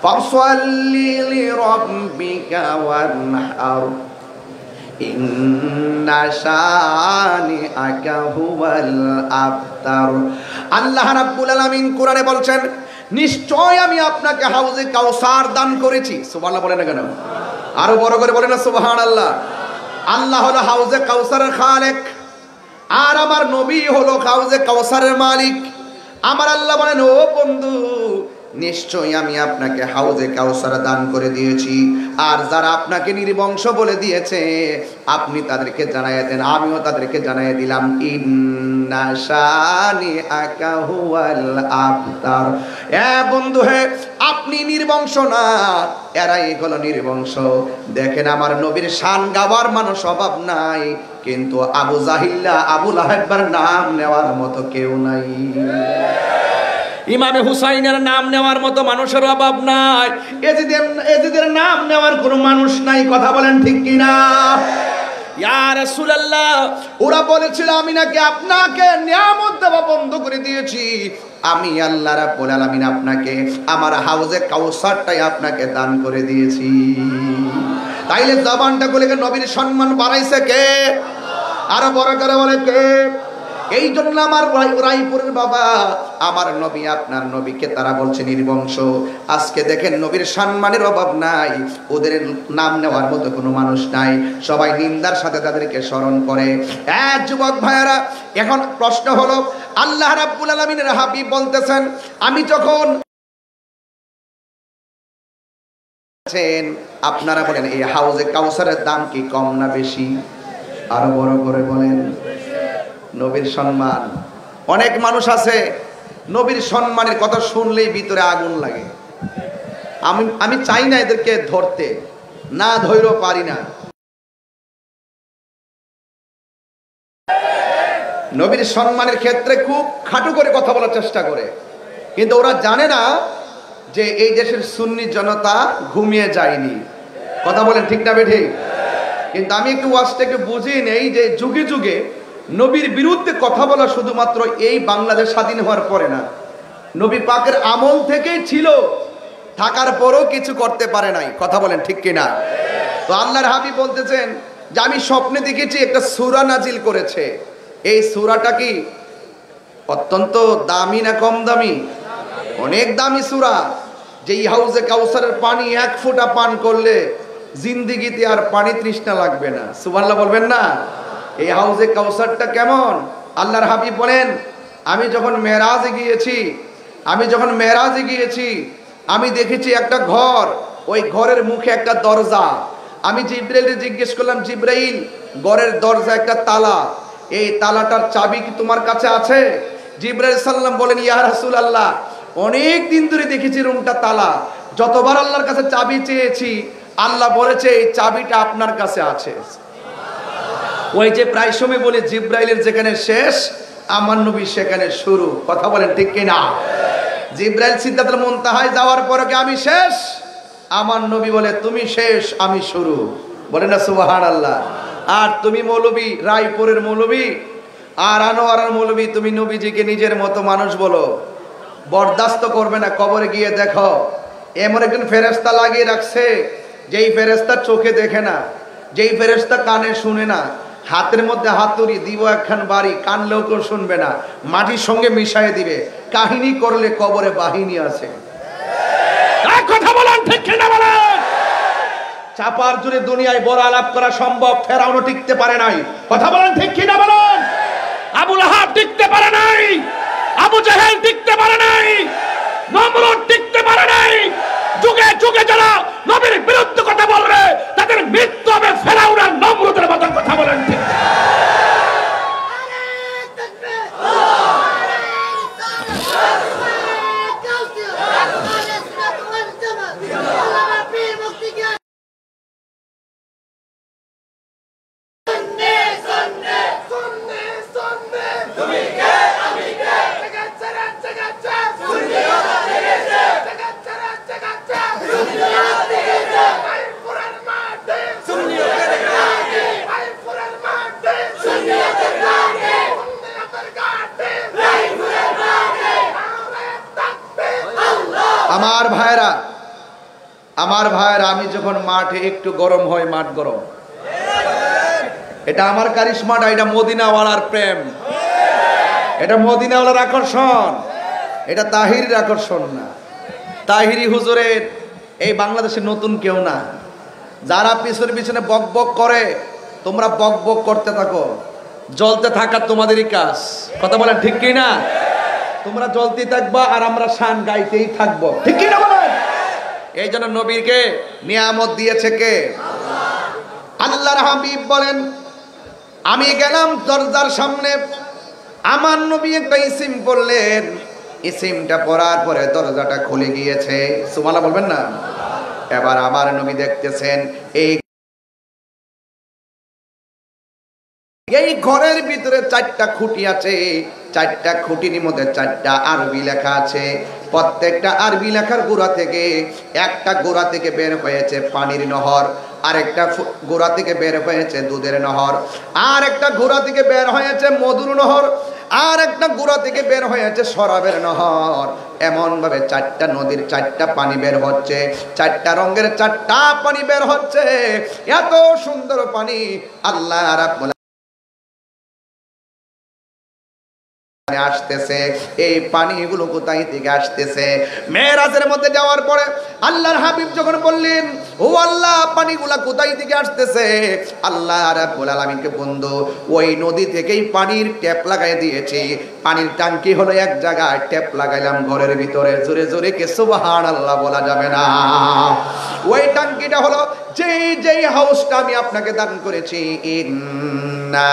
ফাসাল্লি লিরাব্বিকা ওয়ানহার ইন্না শানিআকা হুয়াল আবতার। আল্লাহ রাব্বুল আলামিন কোরআনে বলছেন, নিশ্চয় আমি আপনাকে হাউজে কাউসার দান করেছি। সুবহানাল্লাহ বলেন না কেন? আরো বড় করে বলেন না সুবহানাল্লাহ। আল্লাহ হলো হাউজে কাউসারের খালেক, আর আমার নবী হলো হাউজে কাউসারের মালিক। আমার আল্লাহ বলেন, ও বন্ধু, নিশ্চয়ই আমি আপনাকে হাউজে কাউসার দান করে দিয়েছি, আর যারা আপনাকে নির্বংশ বলে দিয়েছে আপনি তাদেরকে জানাইয়া দেন, আমিও তাদেরকে জানাইয়া দিলাম, ইন্না শানিআকা হুয়াল আবতার। এ বন্ধু, হে, আপনি নির্বংশ না, এরাই হলো নির্বংশ। দেখেন, আমার নবীর শান গাওয়ার মানুষ অভাব নাই, কিন্তু আবু জাহিল্লা, আবু লাহাবের নাম নেওয়ার মতো কেউ নাই। ইমামে হুসাইনের নাম নেওয়ার মতো মানুষের অভাব নাই। এজিদের নাম নেওয়ার কোনো মানুষ নাই। কথা বলেন ঠিক কিনা? ইয়া রাসূলুল্লাহ, ওরা বলেছিল আমি নাকি আপনাকে নিয়ামত দেওয়া বন্ধ করে দিয়েছি। আমি আল্লাহ রাব্বুল আলামিন আপনাকে আমার হাউজে কাউসারটাই আপনাকে দান করে দিয়েছি। তাইলে জবানটা খুলে নবীর সম্মান বাড়াইছে কে? আরো বড় করে বলে কে? এই জন্য আমার রায়পুরের বাবা, আমার নবী, আপনার নবীকে তারা বলছে নির্বংশ। আজকে দেখেন, নবীর সম্মানের অভাব নাই, ওদের নাম নেওয়ার মতো কোনো মানুষ নাই, সবাই নিন্দার সাথে তাদেরকে স্মরণ করে। যুবক ভাইয়েরা, এখন প্রশ্ন হলো, আল্লাহ রাব্বুল আলামিনের হাবিব বলতেছেন, আমি যখন, আপনারা বলেন এই হাউজে কাউসারের দাম কি কম না বেশি? আরো বড় করে বলেন। নবীর সম্মান, অনেক মানুষ আছে নবীর সম্মানের কথা শুনলেই ভিতরে আগুন লাগে। আমি চাই না এদেরকে ধরতে, না ধৈর্য পারি না। নবীর সম্মানের ক্ষেত্রে খুব খাটো করে কথা বলার চেষ্টা করে, কিন্তু ওরা জানে না যে এই দেশের সুন্নি জনতা ঘুমিয়ে যায়নি। কথা বলেন ঠিক না বেঠিক? কিন্তু আমি একটু ওয়াজটাকে বুঝি নেই যে যুগে যুগে নবীর বিরুদ্ধে কথা বলা শুধুমাত্র এই বাংলাদেশ স্বাধীন হওয়ার পরে না, নবী পাকের আমল থেকেই ছিল, থাকার পরও কিছু করতে পারে নাই। কথা বলেন ঠিক কিনা? তো আল্লাহর হাবিব বলতেছেন যে আমি স্বপ্নে দেখেছি একটা সূরা নাজিল করেছে। এই সূরাটা কি অত্যন্ত দামি না কম দামি? অনেক দামি সূরা। যেই হাউজে কাউসারের পানি এক ফোঁটা পান করলে জিন্দিগিতে আর পানি তৃষ্ণা লাগবে না। সুবহানাল্লাহ বলবেন না? এই হাউজে কাউসারটা কেমন? আল্লাহর হাবিব বলেন, আমি যখন মেরাজে গিয়েছি আমি দেখেছি একটা ঘর, ওই ঘরের মুখে একটা দরজা। আমি জিব্রাইলকে জিজ্ঞেস করলাম, জিব্রাইল, ঘরের দরজা একটা তালা, এই তালাটার চাবি কি তোমার কাছে আছে? জিব্রাইল সাল্লাম বলেন, ইয়া রাসূলুল্লাহ, অনেক দিন ধরে দেখেছি রুমটা তালা, যতবার আল্লাহর কাছে চাবি চেয়েছি আল্লাহ বলেছে এই চাবিটা আপনার কাছে আছে। ওই যে প্রায় সময় বলে জিব্রাইলের যেখানে শেষ আমার নবী সেখানে শুরু। কথা বলেন ঠিক কিনা? জিব্রাইল সিদরাতুল মুনতাহায় যাওয়ার পরে কি আমি শেষ? আমার নবী বলে তুমি শেষ আমি শুরু। বলেন না সুবহানাল্লাহ। আর তুমি মৌলবী, রায়পুরের মৌলবী আর আনোয়ারের মৌলবী, তুমি নবীজিকে নিজের মতো মানুষ বলো, বরদাস্ত করবে না। কবরে গিয়ে দেখো এমন একজন ফেরেশতা লাগিয়ে রাখছে, যেই ফেরেশতা চোখে দেখে না, যেই ফেরেশতা কানে শুনে না, হাতের মধ্যে হাতুড়ি দিব একখান বাড়ি, কানলেও কেউ শুনবে না, মাটির সঙ্গে মিশাই দিবে। কাহিনী করলে কবরে বাহিনী আছে। কথা বলেন ঠিক কিনা বলেন? চাপার জুড়ে দুনিয়ায় বড় আলাপ করা সম্ভব, ফেরাউনও টিকতে পারে নাই। কথা বলেন ঠিক কিনা বলেন? আবু লাহাব টিকতে পারে নাই, আবু জাহেল টিকতে পারে নাই, নমরুদ টিকতে পারে নাই। যুগে যুগে যারা নবীর বিরুদ্ধে কথা বলবে তাদের মৃত্যু হবে ফেরাউন আর নমরুদের মতো। কথা বলেন ঠিক? আমার ভাইরা, আমি যখন মাঠে একটু গরম হয়, মাঠ গরম, এটা আমার কারিশমাটা, এটা মদিনাওয়ালার প্রেম, এটা মদিনাওয়ালার আকর্ষণ, এটা তাহিরির আকর্ষণ না। তাহিরি হুজুরের এই বাংলাদেশে নতুন কেউ না। যারা পিছনে পিছনে বক বক করে, তোমরা বক বক করতে থাকো, জ্বলতে থাকা তোমাদেরই কাজ। কথা বলেন ঠিক কি না? তোমরা জ্বলতে থাকবা আর আমরা শান গাইতেই থাকবো, ঠিক কি না বলেন? এই জন্য নবীকে নিয়ামত দিয়েছে কে? আল্লাহর হাবিব বলেন, আমি গেলাম দরজার সামনে, আমার নবী একটা ইসিম বললেন, ইসিমটা পড়ার পরে দরজাটা খুলে গিয়েছে। সুবহানাল্লাহ বলবেন না? এবার আমার নবী দেখতেছেন এই ঘরের ভিতরে 4টা খুঁটি আছে, 4টা খুঁটির মধ্যে 4টা আরবি লেখা আছে। প্রত্যেকটা আরবি লেখার গোড়া থেকে একটা গোড়া থেকে বের হয়েছে পানির নহর, আরেকটা গোড়া থেকে বের হয়েছে দুধের নহর, আর একটা গোড়া থেকে বের হয়েছে মধুর নহর, আর একটা গোড়া থেকে বের হয়েছে শরাবের নহর। এমন ভাবে 4টা নদীর 4টা পানি বের হচ্ছে, 4টা রঙের 4টা পানি বের হচ্ছে। এত সুন্দর পানি আল্লাহ রাব্বুল আসতেছে। এই পানিগুলো কোথায় থেকে আসতেছে? মেরাজের মধ্যে যাওয়ার পরে আল্লাহর হাবিব যখন বললেন, ও আল্লাহ, পানিগুলা কোথায় থেকে আসতেছে? আল্লাহ রাব্বুল আলামিনকে বন্ধু, ওই নদী থেকেই পানির ট্যাপ লাগাই দিয়েছি। পানির ট্যাঙ্কি হলো এক জায়গায়, ট্যাপ লাগাইলাম ঘরের ভিতরে। জোরে জোরে কে সুবহানাল্লাহ বলা যাবে না? ওই ট্যাঙ্কিটা হলো যেই হাউসটা আমি আপনাকে দান করেছি। ইন্না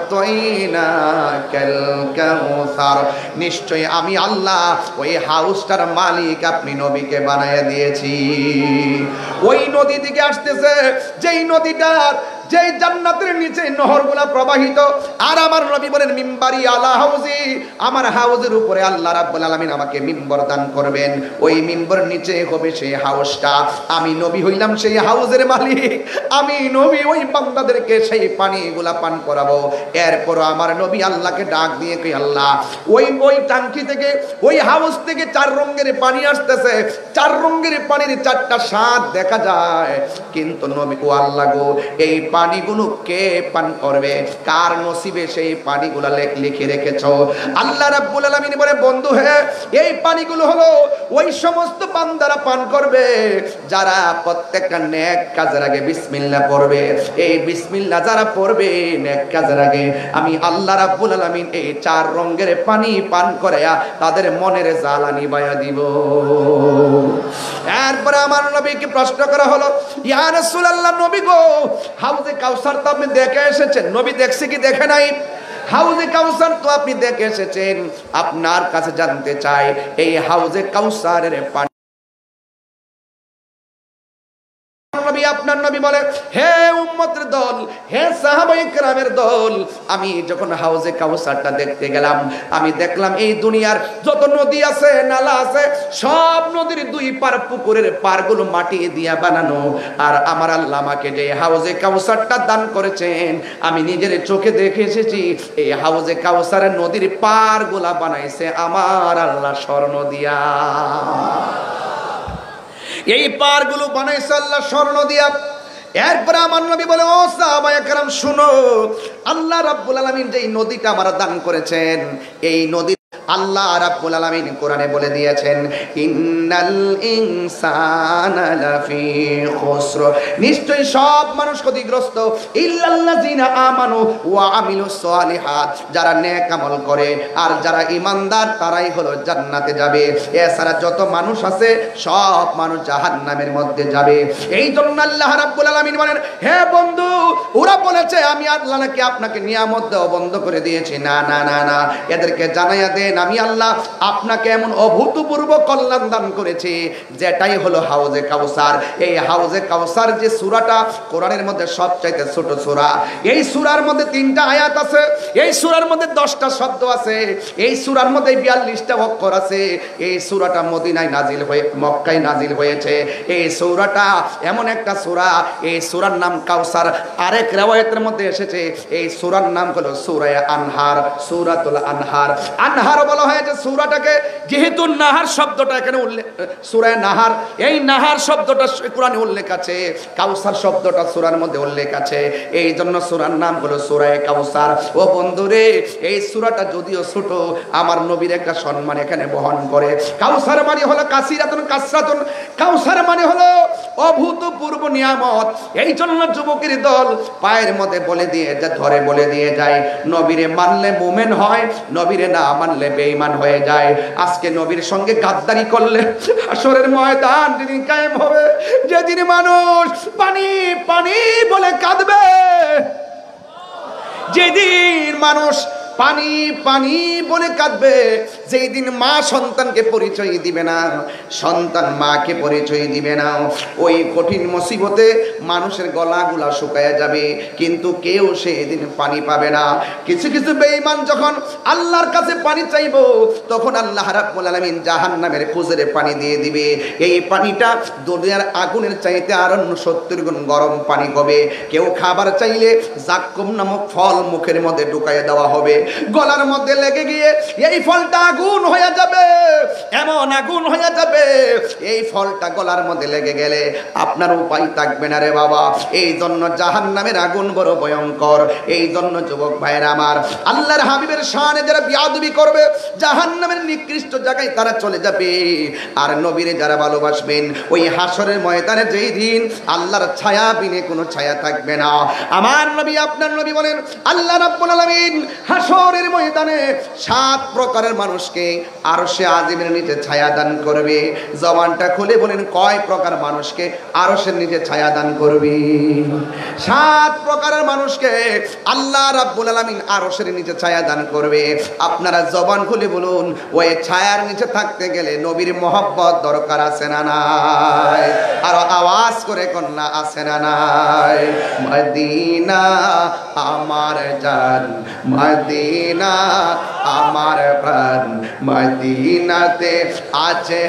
আ'তাইনাকাল কাউসার, নিশ্চয়ই আমি আল্লাহ ওই হাউসটার মালিক আপনি নবীকে বানায় দিয়েছি। ওই নদী থেকে আসতেছে, যেই নদীটার যেই জান্নাতের নিচে নহরগুলা প্রবাহিত। আর আমার নবী বলেন, মিম্বারি আলা হাউজি, আমার হাউজের উপরে আল্লাহ রাব্বুল আলামিন আমাকে মিম্বর দান করবেন। ওই মিম্বর নিচে হবে সেই হাউসটা। আমি নবী হইলাম সেই হাউজের মালিক। আমি নবী ওই বান্দাদেরকে সেই পানিগুলা পান করাবো। এরপর আমার নবী আল্লাহকে ডাক দিয়ে কই, আল্লাহ, ওই টাঙ্কি থেকে, ওই হাউস থেকে 4 রঙের পানি আসতেছে। 4 রঙের পানির 4টা স্বাদ দেখা যায়, কিন্তু নবী ও আল্লাহ গো, এই পানিগুলো কে পান করবে, কার নসিবে সেই পানিগুলো লিখে রেখেছো। আল্লাহ রাব্বুল আলামিন বলে বন্ধু হে, এই পানিগুলো হলো ওই সমস্ত বান্দারা পান করবে যারা প্রত্যেকটা নেক কাজের আগে বিসমিল্লাহ পড়বে। এই বিসমিল্লাহ যারা পড়বে নেক কাজের আগে, আমি আল্লাহ রাব্বুল আলামিন এই 4 রঙের পানি পান করায়া তাদের মনের জ্বালানি বায়া দিব। এরপরে আমার নবীকে প্রশ্ন করা হলো, ইয়া রাসূলুল্লাহ, নবী গো, হাউজে কাউসার তো আপনি দেখে এসেছেন, নবী দেখছে কি দেখে নাই? হাউজে কাউসার তো আপনি দেখে এসেছেন, আপনার কাছে জানতে চাই এই হাউজে কাউসারের পানি। আপনার নবী বলে, হে উম্মতের দল, হে সাহাবায়ে কেরামের দল, আমি যখন হাউজে কাউসারটা দেখতে গেলাম, আমি দেখলাম এই দুনিয়ার যত নদী আছে, নালা আছে, সব নদীর 2 পার পুকুরের পারগুলো মাটি দিয়ে বানানো। আর আমার আল্লাহ আমাকে যে হাউজে কাউসারটা দান করেছেন, আমি নিজের চোখে দেখে এসেছি এই হাউজে কাউসারের নদীর পারগুলা বানাইছে আমার আল্লাহ স্বর্ণ দিয়া। এই পারগুলো বানাইছে আল্লাহ স্বর্ণ দিয়া। এরপরে আমার নবী বলে, ও সাহাবায়ে কেরাম শুনো, আল্লাহ রাব্বুল আলামিন যে নদীটা আমার দান করেছেন, এই নদী আল্লাহ রাব্বুল আলামিন কোরআনে বলে দিয়েছেন, ইন্নাল ইনসানা লাফি খুসর, নিশ্চয়ই সব মানুষ ক্ষতিগ্রস্ত, ইল্লাল্লাযিনা আমানু ওয়া আমিলুস সালিহাত, যারা নেক আমল করে আর যারা ঈমানদার তারাই হলো জান্নাতে যাবে। এছাড়া যত মানুষ আছে সব মানুষ জাহান্নামের মধ্যে যাবে। এই জন্য আল্লাহ রাব্বুল আলামিন বলেন, হে বন্ধু, ওরা বলেছে আমি আল্লাহ নাকি আপনাকে নিয়ামত দেওয়া বন্ধ করে দিয়েছি। না না না না, এদেরকে জানাইয়া দেন আমি আল্লাহ আপনাকে এমন অভূতপূর্ব কল্যাণ দান করেছি, যেটাই হলো হাউজে কাউসার। এই হাউজে কাউসার যে সূরাটা কোরআনের মধ্যে সবচাইতে ছোট সূরা, এই সূরার মধ্যে 3টা আয়াত আছে, এই সূরার মধ্যে 10টা শব্দ আছে, এই সূরার মধ্যে 42টা অক্ষর আছে। এই সূরাটা মদিনায় নাজিল হয়ে মক্কায় নাজিল হয়েছে। এই সূরাটা এমন একটা সূরা, এই সূরার নাম কাউসার। আরেক riwayতের মধ্যে এসেছে এই সূরার নাম হলো সূরা আনহার, সূরাতুল আনহার। আনহার বলা হয় যে সূরাটাকে, যেহেতু নাহার শব্দটা এখানে উল্লেখ, সূরা নাহার, এই নাহার শব্দটা কোরআনে উল্লেখ আছে, কাউসার শব্দটা সূরার মধ্যে উল্লেখ আছে, এই জন্য সূরার নাম হলো সূরা কাউসার। ও বন্ধুরে, এই সূরাটা যদিও ছোট, আমার নবীর একটা সম্মান এখানে বহন করে। কাউসার মানে হলো কাসিরাতুন কাসরাতুন, কাউসার মানে হলো অভূতপূর্ব নিয়ামত। এই জন্য যুবকের দল পায়ের মধ্যে বলে দিয়ে ধরে বলে দিয়ে যায়, নবীরে মানলে মুমিন হয়, নবীরে না মানলে বেঈমান হয়ে যায়। আজকে নবীর সঙ্গে গাদ্দারি করলে হাসরের ময়দান যেদিন কায়েম হবে, যেদিন মানুষ পানি পানি বলে কাঁদবে, যেদিন মানুষ পানি পানি বলে কাঁদবে, যেই দিন মা সন্তানকে পরিচয় দিবে না, সন্তান মাকে পরিচয় দিবে না, ওই কঠিন মুসিবতে মানুষের গলাগুলা শুকায়া যাবে, কিন্তু কেউ সেই দিন পানি পাবে না। কিছু কিছু বেঈমান যখন আল্লাহর কাছে পানি চাইবো, তখন আল্লাহ রাব্বুল আলামিন জাহান্নামের কুজরে পানি দিয়ে দিবে। এই পানিটা দুনিয়ার আগুনের চাইতে আরো 70 গুণ গরম পানি হবে। কেউ খাবার চাইলে জাক্কুম নামক ফল মুখের মধ্যে ঢুকাইয়ে দেওয়া হবে, গলার মধ্যে লেগে গিয়ে এই ফলটা আগুন হয়ে যাবে, এমন আগুন হয়ে যাবে, এই ফলটা গলার মধ্যে লেগে গেলে আপনার উপায় থাকবে না রে বাবা। এই জন্য জাহান্নামের আগুন বড় ভয়ঙ্কর। এই জন্য যুবক ভাইরা আমার, আল্লাহর হাবিবের শানে যারা বিয়াদবি করবে, জাহান্নামের নিকৃষ্ট জায়গায় তারা চলে যাবে। আর নবীরে যারা ভালোবাসবেন, ওই হাসরের ময়দানে যেই দিন আল্লাহর ছায়া বিনে কোনো ছায়া থাকবে না। আমার নবী, আপনার নবী বলেন, আল্লাহ রাব্বুল আলামিন হাসরের ময়দানে 7 প্রকারের মানুষকে আরশে আজিমের নিচে ছায়া দান করবে। জবানটা খুলে বলেন, কয় প্রকার মানুষকে আরশের নিচে ছায়া দান করবে? 7 প্রকারের মানুষকে আল্লাহ রাব্বুল আলামিন আরশের নিচে ছায়া দান করবে। আপনারা জবান খুলে বলুন, ওই ছায়ার নিচে থাকতে গেলে নবীর মহব্বত দরকার আছে না নাই? আর আওয়াজ করে কন্যা আছে না নাই? মদিনা আমার জান, মদিনা আমার প্রাণ, মদিনাতে আছে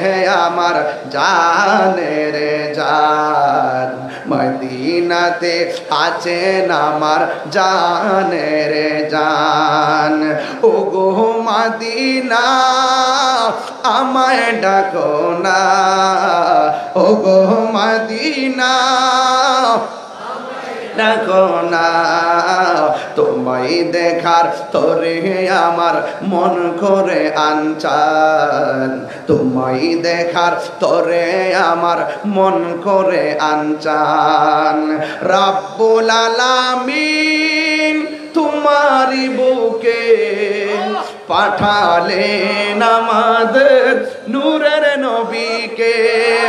আমার জানের জান, মদিনাতে আছে আমার জানের জান। ও গো মদিনা আমায় ডাকো না, ও গো মদিনা ডাকো না তোমায় দেখার তরে আমার মন করে আনচান তোমায় দেখার তরে আমার মন করে আনচান রাব্বুল আলামিন তোমারি বুকে পাঠালেন আমাদের নূরের নবীকে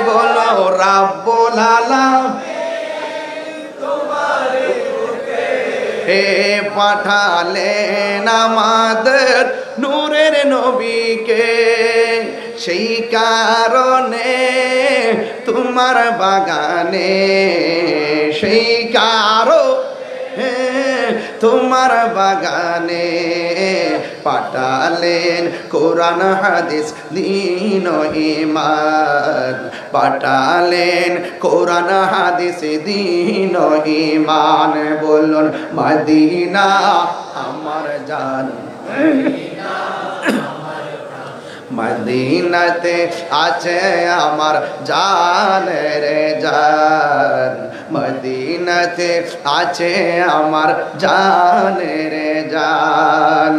বলো রাব্বুল আলামিন তোমারি বুকে পাঠালেন আমাদের নূরের নবীকে সেই কারণে তোমার বাগানে সেই কারণে তোমার বাগানে পাঠালেন কোরআন হাদিস দ্বীন ঈমান পাঠালেন কোরআন হাদিস দ্বীন ঈমান বলুন মদিনা আমার জান মদিনাতে আছে আমার জান রে জান মদিনাতে আছে আমার জান রে জান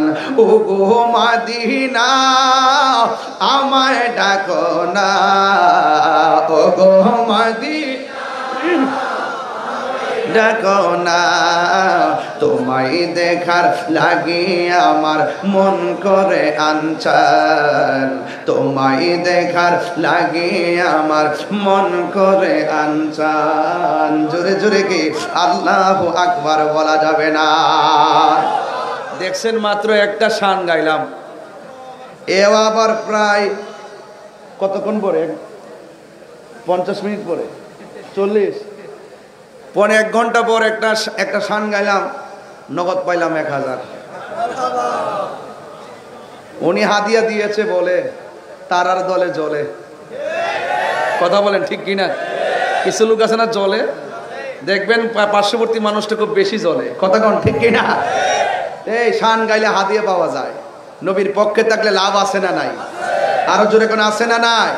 ওগো মদিনা আমায় ডাকো না ওগো মদিনা ডাকো না তোমায় দেখার লাগি আমার মন করে আনচান তোমায় দেখার লাগি আমার মন করে আনচান জোরে জোরে কি আল্লাহু আকবার বলা যাবে না দেখছেন মাত্র একটা শান গাইলাম এ আবার প্রায় কতক্ষণ পরে 50 মিনিট পরে 40 পরে 1 ঘন্টা পর একটা শান গাইলাম নগদ পাইলাম 1000 উনি হাদিয়া দিয়েছে বলে তারার দলে জ্বলে কথা বলেন ঠিক কিনা কিছু লোক আছে না জ্বলে দেখবেন পার্শ্ববর্তী মানুষটা খুব বেশি জ্বলে কথা কোন ঠিক কিনা এই শান গাইলে হাদিয়া পাওয়া যায় নবীর পক্ষে থাকলে লাভ আছে না নাই আরো জোরে কোন আছে না নাই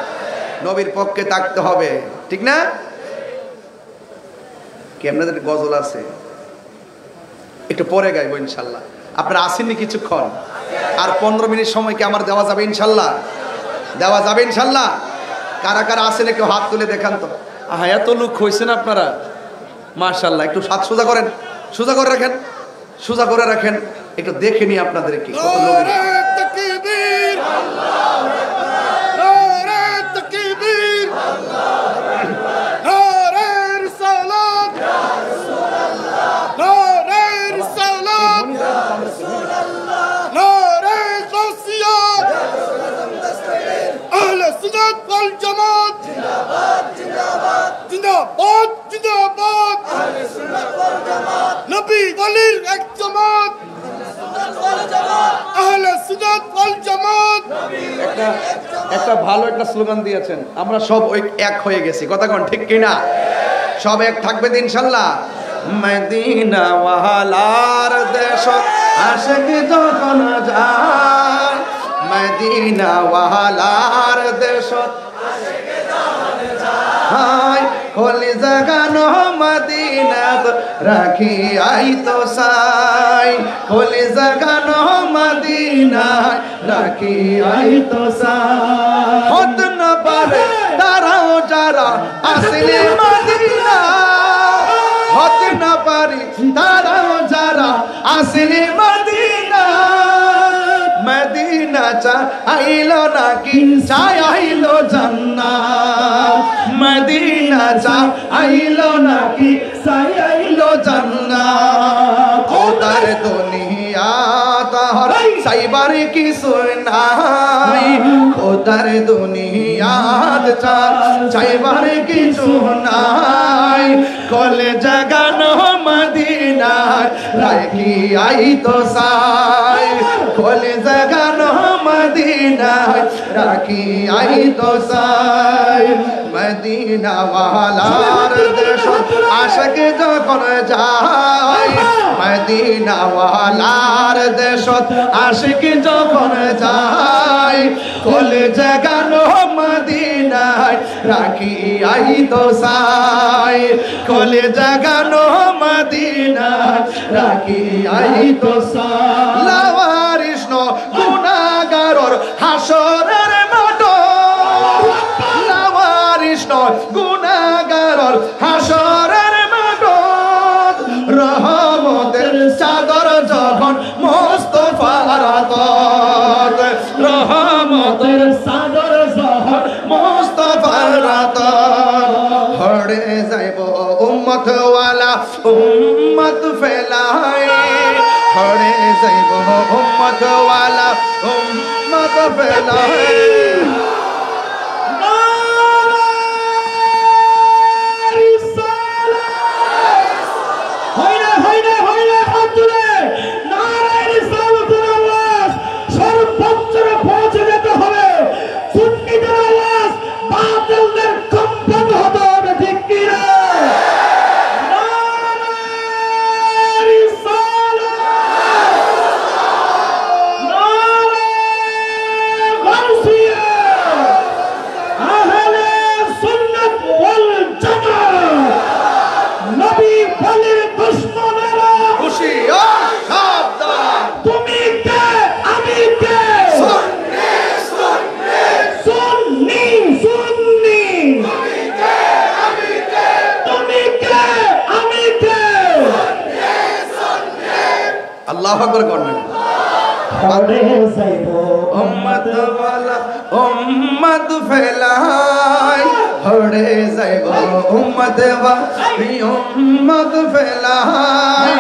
নবীর পক্ষে থাকতে হবে ঠিক না কি আপনাদের গজল আছে একটু পরে গাইবো ইনশাল্লাহ আপনারা আসেননি কিছুক্ষণ আর 15 মিনিট সময় কি আমার দেওয়া যাবে ইনশাল্লাহ দেওয়া যাবে ইনশাল্লাহ কারা কারা আসেন একটু হাত তুলে দেখান তো এত লোক হয়েছেন আপনারা মাশাআল্লাহ একটু হাত সোজা করেন সোজা করে রাখেন সোজা করে রাখেন একটু দেখে নি আপনাদের কি কত লোক একটা ভালো একটা স্লোগান দিয়েছেন আমরা সব এক হয়ে গেছি কথা কোন ঠিক কিনা সব এক থাকবে ইনশাআল্লাহ মদিনা ওয়ালার দেশ আশিক যখন যায় মদিনা ওয়ালার দেশ আশিক যখন যায় খলি জাগানো মদিনাত রাখি আই তো সাই খলি জাগানো মদিনায় রাখি আই তো সাই হত না পারে তারাও যারা আসলে মদিনা হত না পারি তারাও যারা আসলে মদিনা মদিনা চাইলো নাকি চাইলো জান্নাত মদিনা চাইলো নাকি চাইলো জান্নাত খোদার দুনিয়া তাহার সাইবার কিছু নাই খোদার দুনিয়া চাইবার কিছু নাই কলে জাগানো মদিনায় রাখি আই তো সাই কলে জাগানো মদিনায় রাখি আই তো সাই মদিনা ওয়ালার দেশত আশিক যখন যায় মদিনা ওয়ালার দেশত আশিক যখন যায় কলেজা গান মদিনায় রাখি আই তো সাই কলেজা গান মদিনায় রাখি আই তো সাই লাওয়ারিস গুনাহগারর হাসরের মাঠ লাওয়ারিস গুনাহগারর হাসরের মাঠ রহমতের চাদর যখন মুস্তাফার আতত রহমতের চাদর যখন মুস্তাফার আতত হড়ে যাইব উম্মত ওয়ালা উম্মত ফেলাই হড়ে যাইব উম্মত ওয়ালা উম্মত ফেলাই আল্লাহু আকবার করবেন হড়ে যাইব উম্মত ওয়ালা উম্মত ফেলাই হড়ে যাইব উম্মত ওয়ালা উম্মত ফেলাই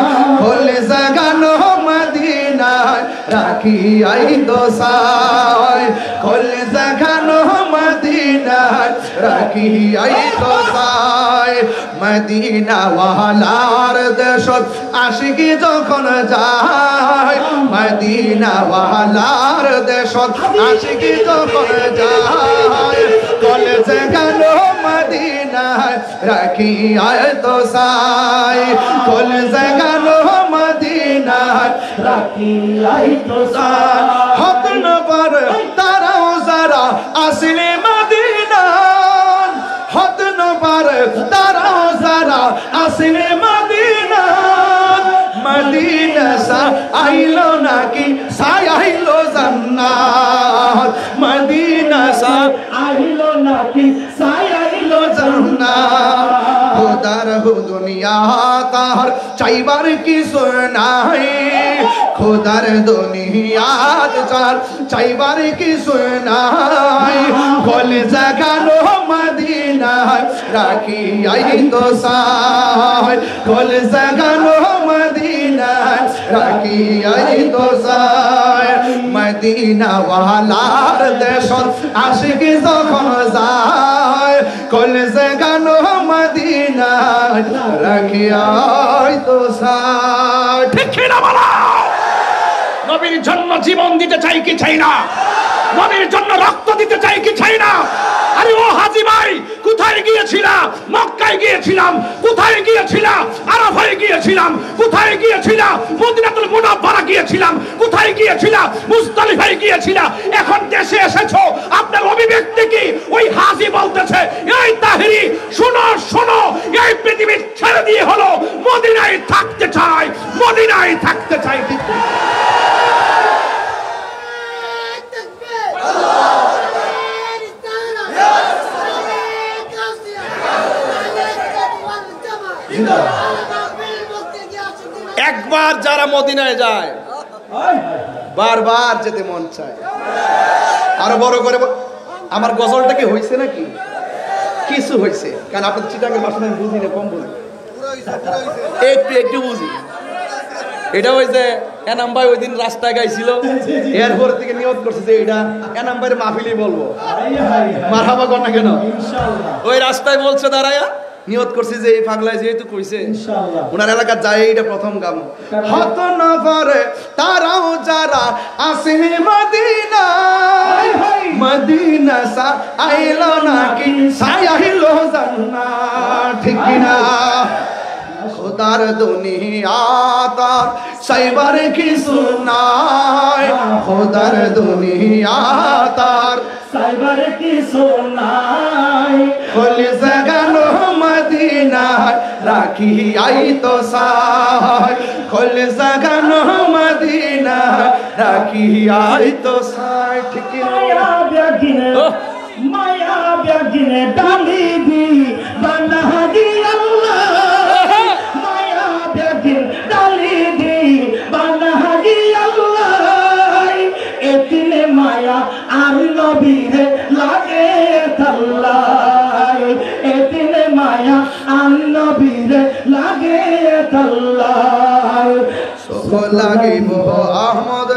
বলে জাগানো মদিনায় রাখি আই তো সাই কলে জাগানো মদিনায় রাখি আই তো সাই মদিনা ওয়ালার দেশত আশিকি যখন যায় মদিনা ওয়ালার দেশত আশিকি যখন যায় কলেজে গেল মদিনায় রাখি আয় তো সাই কলেজে গেল মদিনায় রাখি আয় তো সাই হক নবর তারাও যারা আসলে মদিনা হক নবর তারাও যারা আসলে মদিনা মদিনা সা আইলো নাকি সাই আইলো জান্নাত মদিনা সা আইলো নাকি সাই আইলো জান্নাত খোদার দুনিয়া তার চাইবার কিছু নাই খোদার দুনিয়াত চার চাইবার কিছু নাই কলে জাগানো মদিনায় রাখি আই তো সাই কলে জাগানো মদিনায় রাখি আই তো সাই মদিনা ওয়ালার দেশত আশিক যখন যায় কলে জাগানো মদিনায় রাখি আই তো সাই ঠিক না বলা নবীর জন্য জীবন দিতে চাই কি চাই না নবীর জন্য রক্ত দিতে চাই কি চাই না আরে ও হাজী ভাই কোথায় গিয়েছিলা মক্কায় গিয়েছিলাম কোথায় গিয়েছিলা আরাফায় গিয়েছিলাম কোথায় গিয়েছিলা মদিনাতুল মুনাওয়ারা গিয়েছিলাম কোথায় গিয়েছিলা মুজদালিফায় গিয়েছিলা এখন দেশে এসেছো আপনার অভিব্যক্তি কি ওই হাজী বলতেছে এই তাহেরি শোনো শোনো এই পৃথিবী ছেড়ে দিয়ে হলো মদিনায় থাকতে চাই মদিনায় থাকতে চাই একবার যারা মদিনায় যায় বারবার যেতে মন চায় আরো বড় করে আমার গজলটা কি হয়েছে নাকি কিছু হয়েছে কারণ আপনাদের চিটাঙ্গের ভাষা আমি বুঝি না কম বুঝি একটু একটু বুঝি এটা ওই যে এনাম ভাই ওই দিন রাস্তায় গাইছিল এয়ারপোর্ট থেকে নিয়ত করছে যে এটা এনাম ভাইয়ের মাহফিলই বলবো মারহাবা কর না কেন ওই রাস্তায় বলছে দাঁড়ায়া নিয়ত করছি যে এই পাগলায় যেহেতু কইছে ইনশাআল্লাহ ওনার এলাকা যায় এটা প্রথম গাম হত না পারে তারাও যারা আসে মদিনা মদিনা সা আইলো নাকি সাই আইলো খোদার দুনিয়া তার সাইবার কিছু নাই, খোদার দুনিয়া তার সাইবার কিছু নাই, খোলে জাগানো মদিনায় রাখি আই তো সাই, খোলে জাগানো মদিনায় রাখি আই তো সাই। ঠিক মায়া ব্যাগিনে ডালি দি বানা দি আল্লাহ, মায়া ব্যাগিন ডালি দি বানা দি আল্লাহ, এতিনে মায়া আর নবীরে লাগে তাল্লাই, এতিনে মায়া আর নবীরে লাগে তাল্লাই। সো লাগিব আহমদ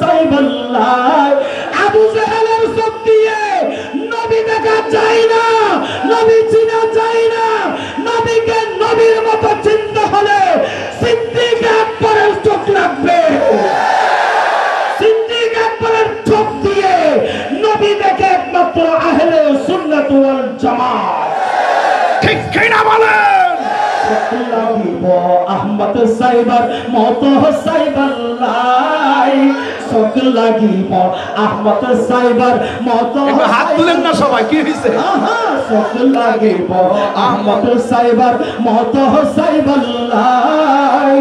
চাইবাল্লাহ। আবু জাহেলের সব দিয়ে নবী দেখা যায় না, নবী চিনা যায় না, নবীকে নবীর মতো চিনতে হলে সিদ্দিক আকবরের চোখ লাগবে, সিদ্দিক আকবরের চোখ দিয়ে নবী দেখে একমাত্র আহলে সুন্নাত ওয়াল জামাত। ঠিক কিনা বলেন? লাগিব আহমদ সাইবার মতো সাইবাল্লাই, চোখ লাগিব আহমদ সাইবার মতো। হাত তুলেন না সবাই, কি হয়েছে? চোখ লাগিব আহমদ সাইবার মতো সাইবাল্লাই,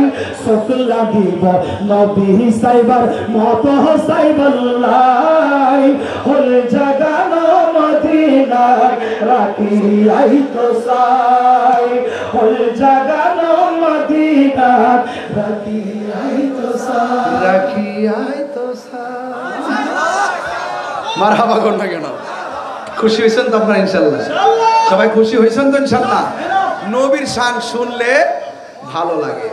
চোখ লাগিব নবী সাইবার মতো সাইবাল্লাই, হল জাগানো মদিনায় রাখি আই তো সাই, হল জাগানো মদিনায় রাখি আই তো সাই, রাখি আই তো সাই। মারহাবা করুন না কেন? খুশি হয়েছেন তো আপনারা ইনশাল্লাহ? সবাই খুশি হয়েছেন তো ইনশাল্লাহ? নবীর শান শুনলে ভালো লাগে।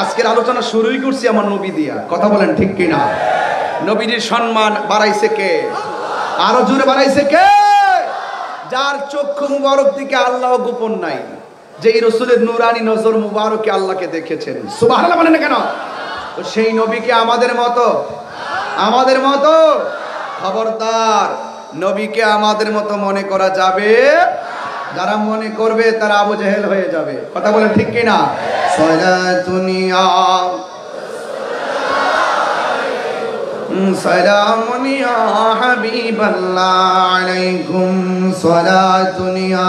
আজকের আলোচনা শুরুই করছি আমার নবী দিয়া, কথা বলেন ঠিক কিনা? নবীর সম্মান বাড়াইছে কে? আরো জোরে বাড়াইছে কে? যার চক্ষু মুবারক দিকে আল্লাহ গোপন নাই, যে রাসূলের নূরানী নজর মুবারকে আল্লাহকে দেখেছেন। সুবহানাল্লাহ বলেন না কেন? তো সেই নবীকে আমাদের মতো, আমাদের মতো খবরদার, নবীকে আমাদের মতো মনে করা যাবে? যারা মনে করবে তারা আবু জেহেল হয়ে যাবে। কথা বলেন ঠিক কিনা? সালাতুনিয়া সালামুনিয়া হাবিবাল্লাহ আলাইকুম সালাতুনিয়া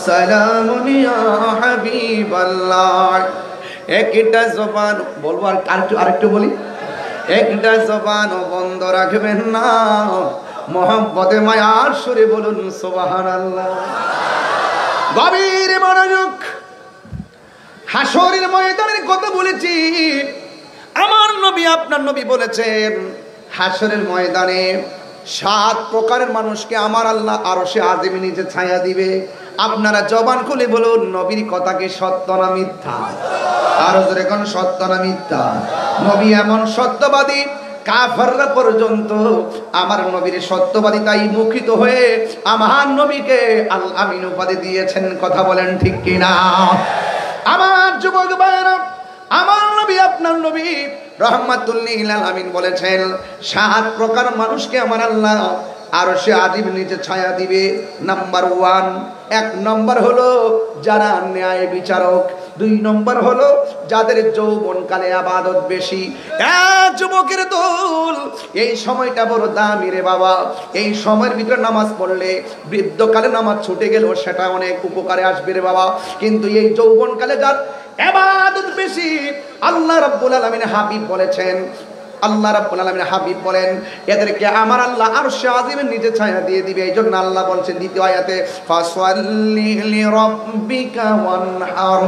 সালামুনিয়া হাবিবাল্লাহ। একটা জবান বলবো, আর আরেকটু বলি, একটা জবান বন্ধ রাখবেন না, মোহাম্মদে মায়ার সুরে বলুন সুবহানাল্লাহ। গভীর মনোযোগ। হাসরের ময়দানের কথা বলেছি, আমার নবী আপনার নবী বলেছেন হাসরের ময়দানে 7 প্রকারের মানুষকে আমার আল্লাহ আরশে আজিমে নিচে ছায়া দিবে। আপনারা জবান খুলে বলুন নবীর কথা কি সত্য না মিথ্যা? আর জোরে কোন সত্য না মিথ্যা? নবী এমন সত্যবাদী, কাফেররা পর্যন্ত আমার নবীর সত্যবাদিতাই মুখিত হয়ে আমার নবীকে আল আমিন উপাধি দিয়েছেন। কথা বলেন ঠিক কিনা? আমার যুবক ভাইরা, আমার নবী আপনার নবী রাহমাতুল লিল আলামিন বলেছেন 7 প্রকার মানুষকে আমার আল্লাহ আরশে আজিম নিচে ছায়া দিবে। নাম্বার 1, 1 নম্বর হলো যারা ন্যায় বিচারক। 2 নম্বর হলো যাদের যৌবনকালে ইবাদত বেশি। যুবকের দল, এই সময়টা বড় দামি রে বাবা। এই সময়ের ভিতরে নামাজ পড়লে বৃদ্ধকালে নামাজ ছুটে গেল সেটা অনেক উপকারে আসবে রে বাবা। কিন্তু এই যৌবনকালে যার ইবাদত বেশি, আল্লাহ রাব্বুল আলামিন হাবিব বলেছেন, আল্লাহ রাব্বুল আলামিন হাবিব বলেন এদেরকে আমার আল্লাহ আরশে আজিমের নিচে ছায়া দিয়ে দিবে। এইজন্য আল্লাহ বলছেন দ্বিতীয় আয়াতে, ফাসাল্লি লিরাব্বিকা ওয়ানহার।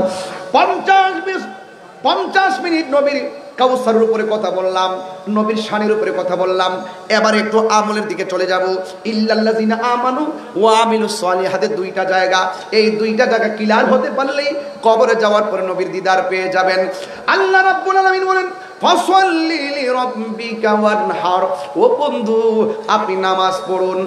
50 মিনিট নবীর কাউসারের উপরে কথা বললাম, নবীর শানের উপরে কথা বললাম। এবার একটু আমলের দিকে চলে যাব। ইল্লাল্লাযিনা আমানু ওয়া আমিলুস সালিহাতের 2টা জায়গা, এই 2টা জায়গা ক্লিয়ার হতে পারলেই কবরে যাওয়ার পরে নবীর দিদার পেয়ে যাবেন। আল্লাহ রাব্বুল আলামিন বলেন ফাসাল্লি লিরাব্বিকা ওয়ানহার। ও বন্ধু, আপনি নামাজ পড়ুন।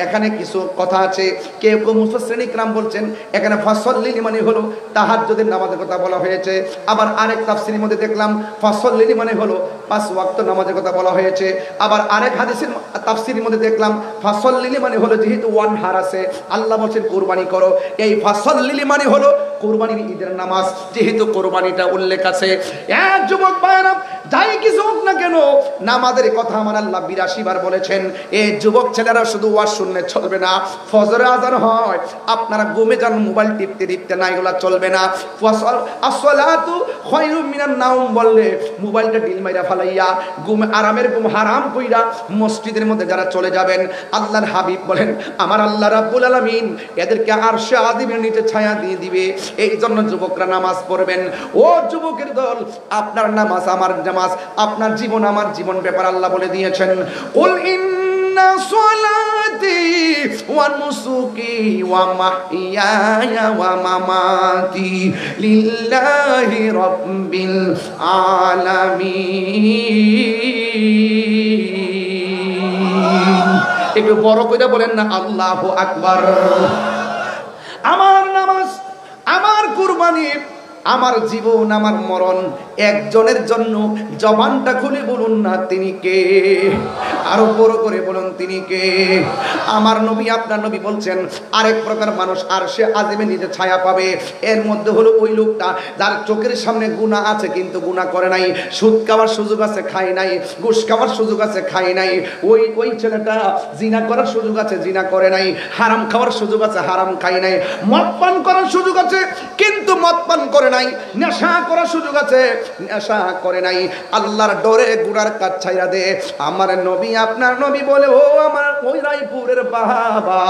এখানে কিছু কথা আছে। কেউ কেউ মুফাসসিরিন ইকরাম বলছেন এখানে ফাসাল্লি মানে হলো তাহাজ্জুদের নামাজের কথা বলা হয়েছে। আবার আরেক তাফসীরের মধ্যে দেখলাম ফাসাল্লি মানে হলো 5 ওয়াক্ত নামাজের কথা বলা হয়েছে। আবার আরেক হাদিসের তাফসীরের মধ্যে দেখলাম ফাসাল্লি মানে হলো যেহেতু ওয়ানহার আছে, আল্লাহ বলেন কুরবানি করো, এই ফাসাল্লি মানে হলো কুরবানির ঈদের নামাজ, যেহেতু কুরবানিটা উল্লেখ আছে। এক যুবক ভাইরা, যাই কিছু হোক না কেন নামাজের কথা আমার আল্লাহ 82 বার বলেছেন। এই যুবক ছেলেরা শুধু ওয়াজ শুনলে চলবে না, ফজরে আযান হয় আপনারা ঘুমে যান, মোবাইল টিপতে টিপতে না, এগুলা চলবে না। আসসালাতু খায়রুম মিনান নাওম বললে মোবাইলটা ডিল মাইরা ফালাইয়া ঘুম, আরামের ঘুম হারাম কইরা মসজিদের মধ্যে যারা চলে যাবেন, আল্লাহর হাবিব বলেন আমার আল্লাহ রাব্বুল আলামিন এদেরকে আরশে আযীমের নিচে ছায়া দিয়ে দিবে। এই জন্য যুবকরা নামাজ পড়বেন। ও যুবকের দল, আপনার নামাজ আমার নামাজ, আপনার জীবন আমার জীবন ব্যাপার আল্লাহ বলে দিয়েছেন, কুল ইন্না সলাতি ওয়া নুসুকি ওয়া মাহইয়ায়া ওয়া মামাতি লিল্লাহি রাব্বিল আলামিন। একটু বড় করে বলেন না আল্লাহু আকবার। আমার নামাজ, আমার কুরবানি, আমার জীবন, আমার মরণ একজনের জন্য। জবানটা খুলে বলুন না তিনি কে, আরো বড় করে বলুন তিনি কে। আমার নবী, আপনার নবী বলছেন আরেক প্রকার মানুষ আরশে আযিমে নিজে ছায়া পাবে। এর মধ্যে হলো ওই লোকটা যার চোখের সামনে গুনাহ আছে কিন্তু গুনাহ করে নাই, সুদ খাওয়ার সুযোগ আছে খায় নাই, ঘুষ খাওয়ার সুযোগ আছে খায় নাই, ওই ছেলেটা জিনা করার সুযোগ আছে জিনা করে নাই, হারাম খাওয়ার সুযোগ আছে হারাম খায় নাই, মদ পান করার সুযোগ আছে কিন্তু মদ পান করে নাই, নেশা করার সুযোগ আছে নেশা করে নাই, আল্লাহর ডরে গুনার কাজ ছাইরা দে। আমার নবী, আপনার নবী বলে, ও আমার ওই রায়পুরের বাবা,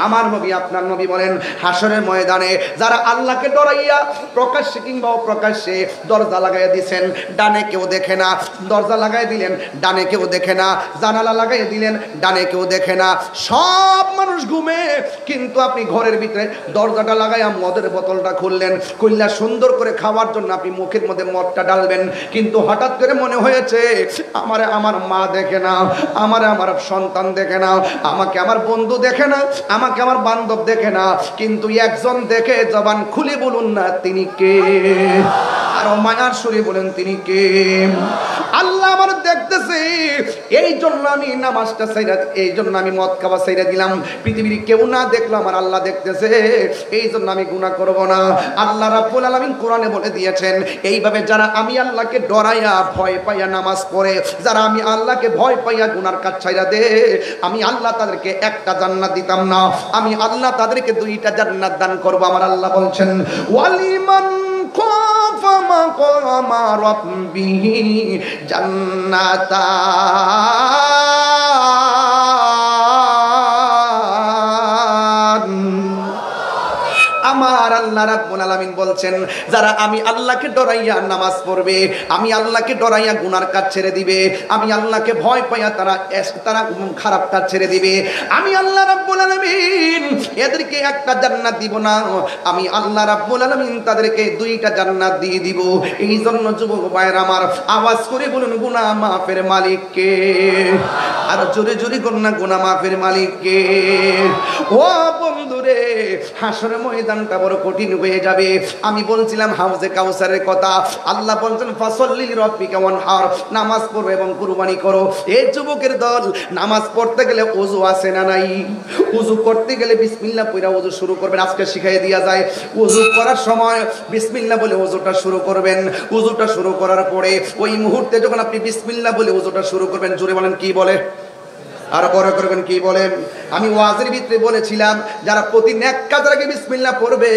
আমার নবী, আপনার নবী বলেন হাসরের ময়দানে যারা আল্লাহকে ডরাইয়া প্রকাশ্যে কিংবা অপ্রকাশ্যে দরজা লাগাইয়া দিছেন, ডানে কেউ দেখে না, দরজা লাগাই দিলেন ডানে কেউ দেখে না, জানালা লাগাই দিলেন ডানে কেউ দেখে না, সব মানুষ ঘুমে, কিন্তু আপনি ঘরের ভিতরে দরজাটা লাগাইয়া মদের বোতলটা খুললেন, খুললা সুন্দর করে খাওয়ার জন্য আপনি মুখের মধ্যে মদটা ডালবেন, কিন্তু হঠাৎ করে মনে হয়েছে আমারে আমার মা দেখে না, আমারে আমার সন্তান দেখে না, আমাকে আমার বন্ধু দেখে না, আমাকে আমার বান্ধব দেখে না, কিন্তু একজন দেখে। জবান খুলে বলুন না তিনি কে, আরো মায়ার সুরে বলেন তিনি কে। আল্লাহ আমার দেখতেছে, এই জন্য আমি নামাজটা ছাইরা, এই জন্য আমি মদ খাওয়া ছাইরা দিলাম। পৃথিবীর কেউ না দেখলো আমার আল্লাহ দেখতেছে, এই জন্য আমি গুনাহ করব না। আল্লাহ রাব্বুল আলামিন কোরআনে বলে দিয়েছেন, এইভাবে যারা আমি আল্লাহকে ডরাইয়া ভয় পাইয়া নামাজ পড়ে, যারা আমি আল্লাহকে ভয় পাইয়া গুনার কাজ ছাইরা দে, আমি আল্লাহ তাদেরকে একটা জান্নাত দিতাম না, আমি আল্লাহ তাদেরকে 2টা জান্নাত দান করব। আমার আল্লাহ বলছেন, ওয়ালিমান খাফা মাকামা রাব্বিহি জান্নাতান। আমার আল্লাহ রাব্বুল আলামিন বলছেন, যারা আমি আল্লাহকে ডরাইয়া নামাজ পড়বে, আমি আল্লাহকে ডরাইয়া গুনার কাজ ছেড়ে দিবে, আমি আল্লাহকে ভয় পাইয়া তারা খারাপ কাজ ছেড়ে দিবে, আমি আল্লাহ রাব্বুল আলামিন এদেরকে একটা জান্নাত দিব না, আমি আল্লাহ রাব্বুল আলামিন তাদেরকে 2টা জান্নাত দিয়ে দিব। এই জন্য যুবক ভাইরা আমার, আওয়াজ করে বলুন গুনাহ মাফের মালিক কে, আর জোরে জোরে করুন না গুনাহ মাফের মালিক কে। ও বন্ধুরে, হাসরের ময়দানটা বড় কঠিন হয়ে যাবে। আমি বলছিলাম হাউজে কাউসারের কথা, আল্লাহ বলছেন ফাসাল্লি লিরাব্বিকা ওয়ানহার, নামাজ পড়ো এবং কুরবানি করো। এই যুবকের দল, নামাজ পড়তে গেলে ওযু আছে না নাই? ওযু করতে গেলে বিসমিল্লাহ পড়া ওযু শুরু করবেন। আজকে শিখাই দেয়া যায়, ওযু করার সময় বিসমিল্লাহ বলে ওযুটা শুরু করবেন। ওযুটা শুরু করার পরে ওই মুহূর্তে যখন আপনি বিসমিল্লাহ বলে ওযুটা শুরু করবেন, জোরে বলেন কি বলে, আর বড় করবেন কি বলেন। আমি ওয়াজের ভিতরে বলেছিলাম, যারা প্রতি নেক কাজের আগে বিসমিল্লাহ পড়বে,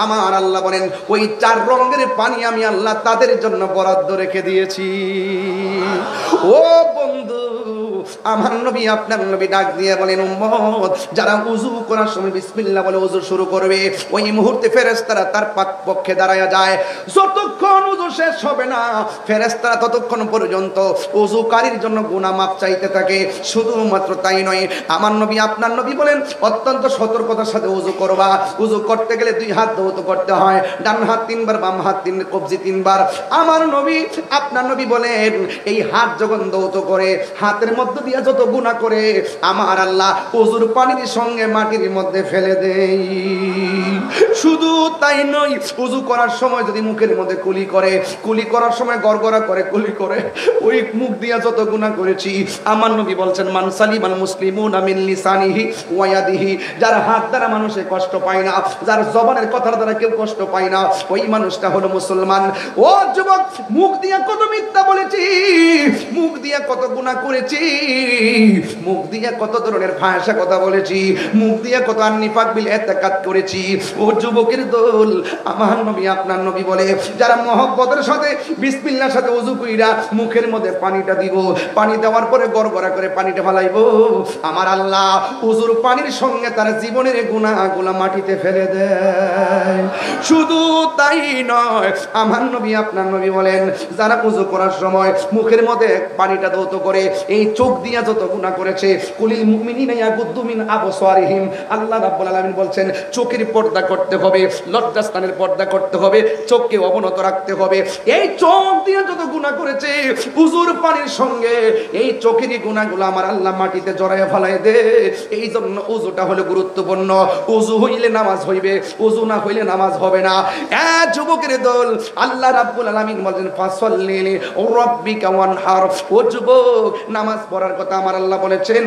আমার আল্লাহ বলেন ওই 4 রঙের পানি আমি আল্লাহ তাদের জন্য বরাদ্দ রেখে দিয়েছি। ও বন্ধু, আমার নবী, আপনার নবী ডাক দিয়ে বলেন, উম্মত যারা ওযু করার সময় বিসমিল্লাহ বলে ওযু শুরু করবে, ওই মুহূর্তে ফেরেশতারা তার পক্ষে দাঁড়ায়া যায়। যতক্ষণ ওযু শেষ হবে না, ফেরেশতারা ততক্ষণ পর্যন্ত ওযুকারীর জন্য গুনাহ মাফ চাইতে থাকে। শুধুমাত্র তাই নয়, আমার নবী আপনার নবী বলেন অত্যন্ত সতর্কতার সাথে ওযু করবা। ওযু করতে গেলে দুই হাত ধৌত করতে হয়, ডান হাত তিনবার, বাম হাত তিন, কবজি তিনবার। আমার নবী আপনার নবী বলেন এই হাত যখন ধৌত করে হাতের মধ্যে দিয়ে যত গুনাহ করে আমার আল্লাহ ওযুর পানির সঙ্গে মাটির মধ্যে ফেলে দেই। শুধু তাই নয়, ওযু করার সময় যদি মুখের মধ্যে কুলি করে, কুলি করার সময় গড়গড়া করে কুলি করে, ওই মুখ দিয়ে যত গুনাহ করেছি আমার নবী বলছেন মান সালিমাল মুসলিমুনা মিন লিসানিহি ওয়া ইয়াদিহি, যার হাত দ্বারা মানুষে কষ্ট পায় না, যার জবানের কথার দ্বারা কেউ কষ্ট পায় না, ওই মানুষটা হলো মুসলমান। ও যুবক, মুখ দিয়ে কত মিথ্যা বলেছি, মুখ দিয়ে কত গুনাহ করেছি, মুখ দিয়ে কত ধরনের ফাহিশা কথা বলেছি, মুখ দিয়ে কত নিফাক বিল ইতিকাদ করেছি। ও যুবকের দল, আমার নবী আপনার নবী বলে যারা মহব্বতের সাথে বিসমিল্লাহর সাথে ওযু কইরা মুখের মধ্যে পানিটা দিব, পানি দেওয়ার পরে গড়গড়া করে পানিটা ফেলাইবো, আমার আল্লাহ ওযুর পানির সঙ্গে তার জীবনের গুনাহগুলো মাটিতে ফেলে দেয়। শুধু তাই নয়, আমার নবী আপনার নবী বলেন যারা ওযু করার সময় মুখের মধ্যে পানিটা ধৌত করে এই চোখ দিয়া যত গুনাহ করেছে, কুলিল মুমিনিনা ইয়াগুদ্দু মিন আবসারিহিম, আল্লাহ রাব্বুল আলামিন বলছেন চোখের পর্দা করতে হবে, লজ্জাস্থানের পর্দা করতে হবে, চোখকে অবনত রাখতে হবে। এই চোখ দিয়ে যত গুনাহ করেছে ওযুর পানির সঙ্গে এই চোখেরই গুনাহগুলো আমার আল্লাহ মাটিতে জড়াইয়া ফেলায় দে। এই জন্য ওযুটা হলো গুরুত্বপূর্ণ। ওযু হইলে নামাজ হইবে, ওযু না হইলে নামাজ হবে না। এ যুবকের দল, আল্লাহ রাব্বুল আলামিন বলেন ফাসাল্লি লিরাব্বিকা ওয়ানহার। ও যুবক, নামাজ পড়ার কথা আমার আল্লাহ বলেছেন,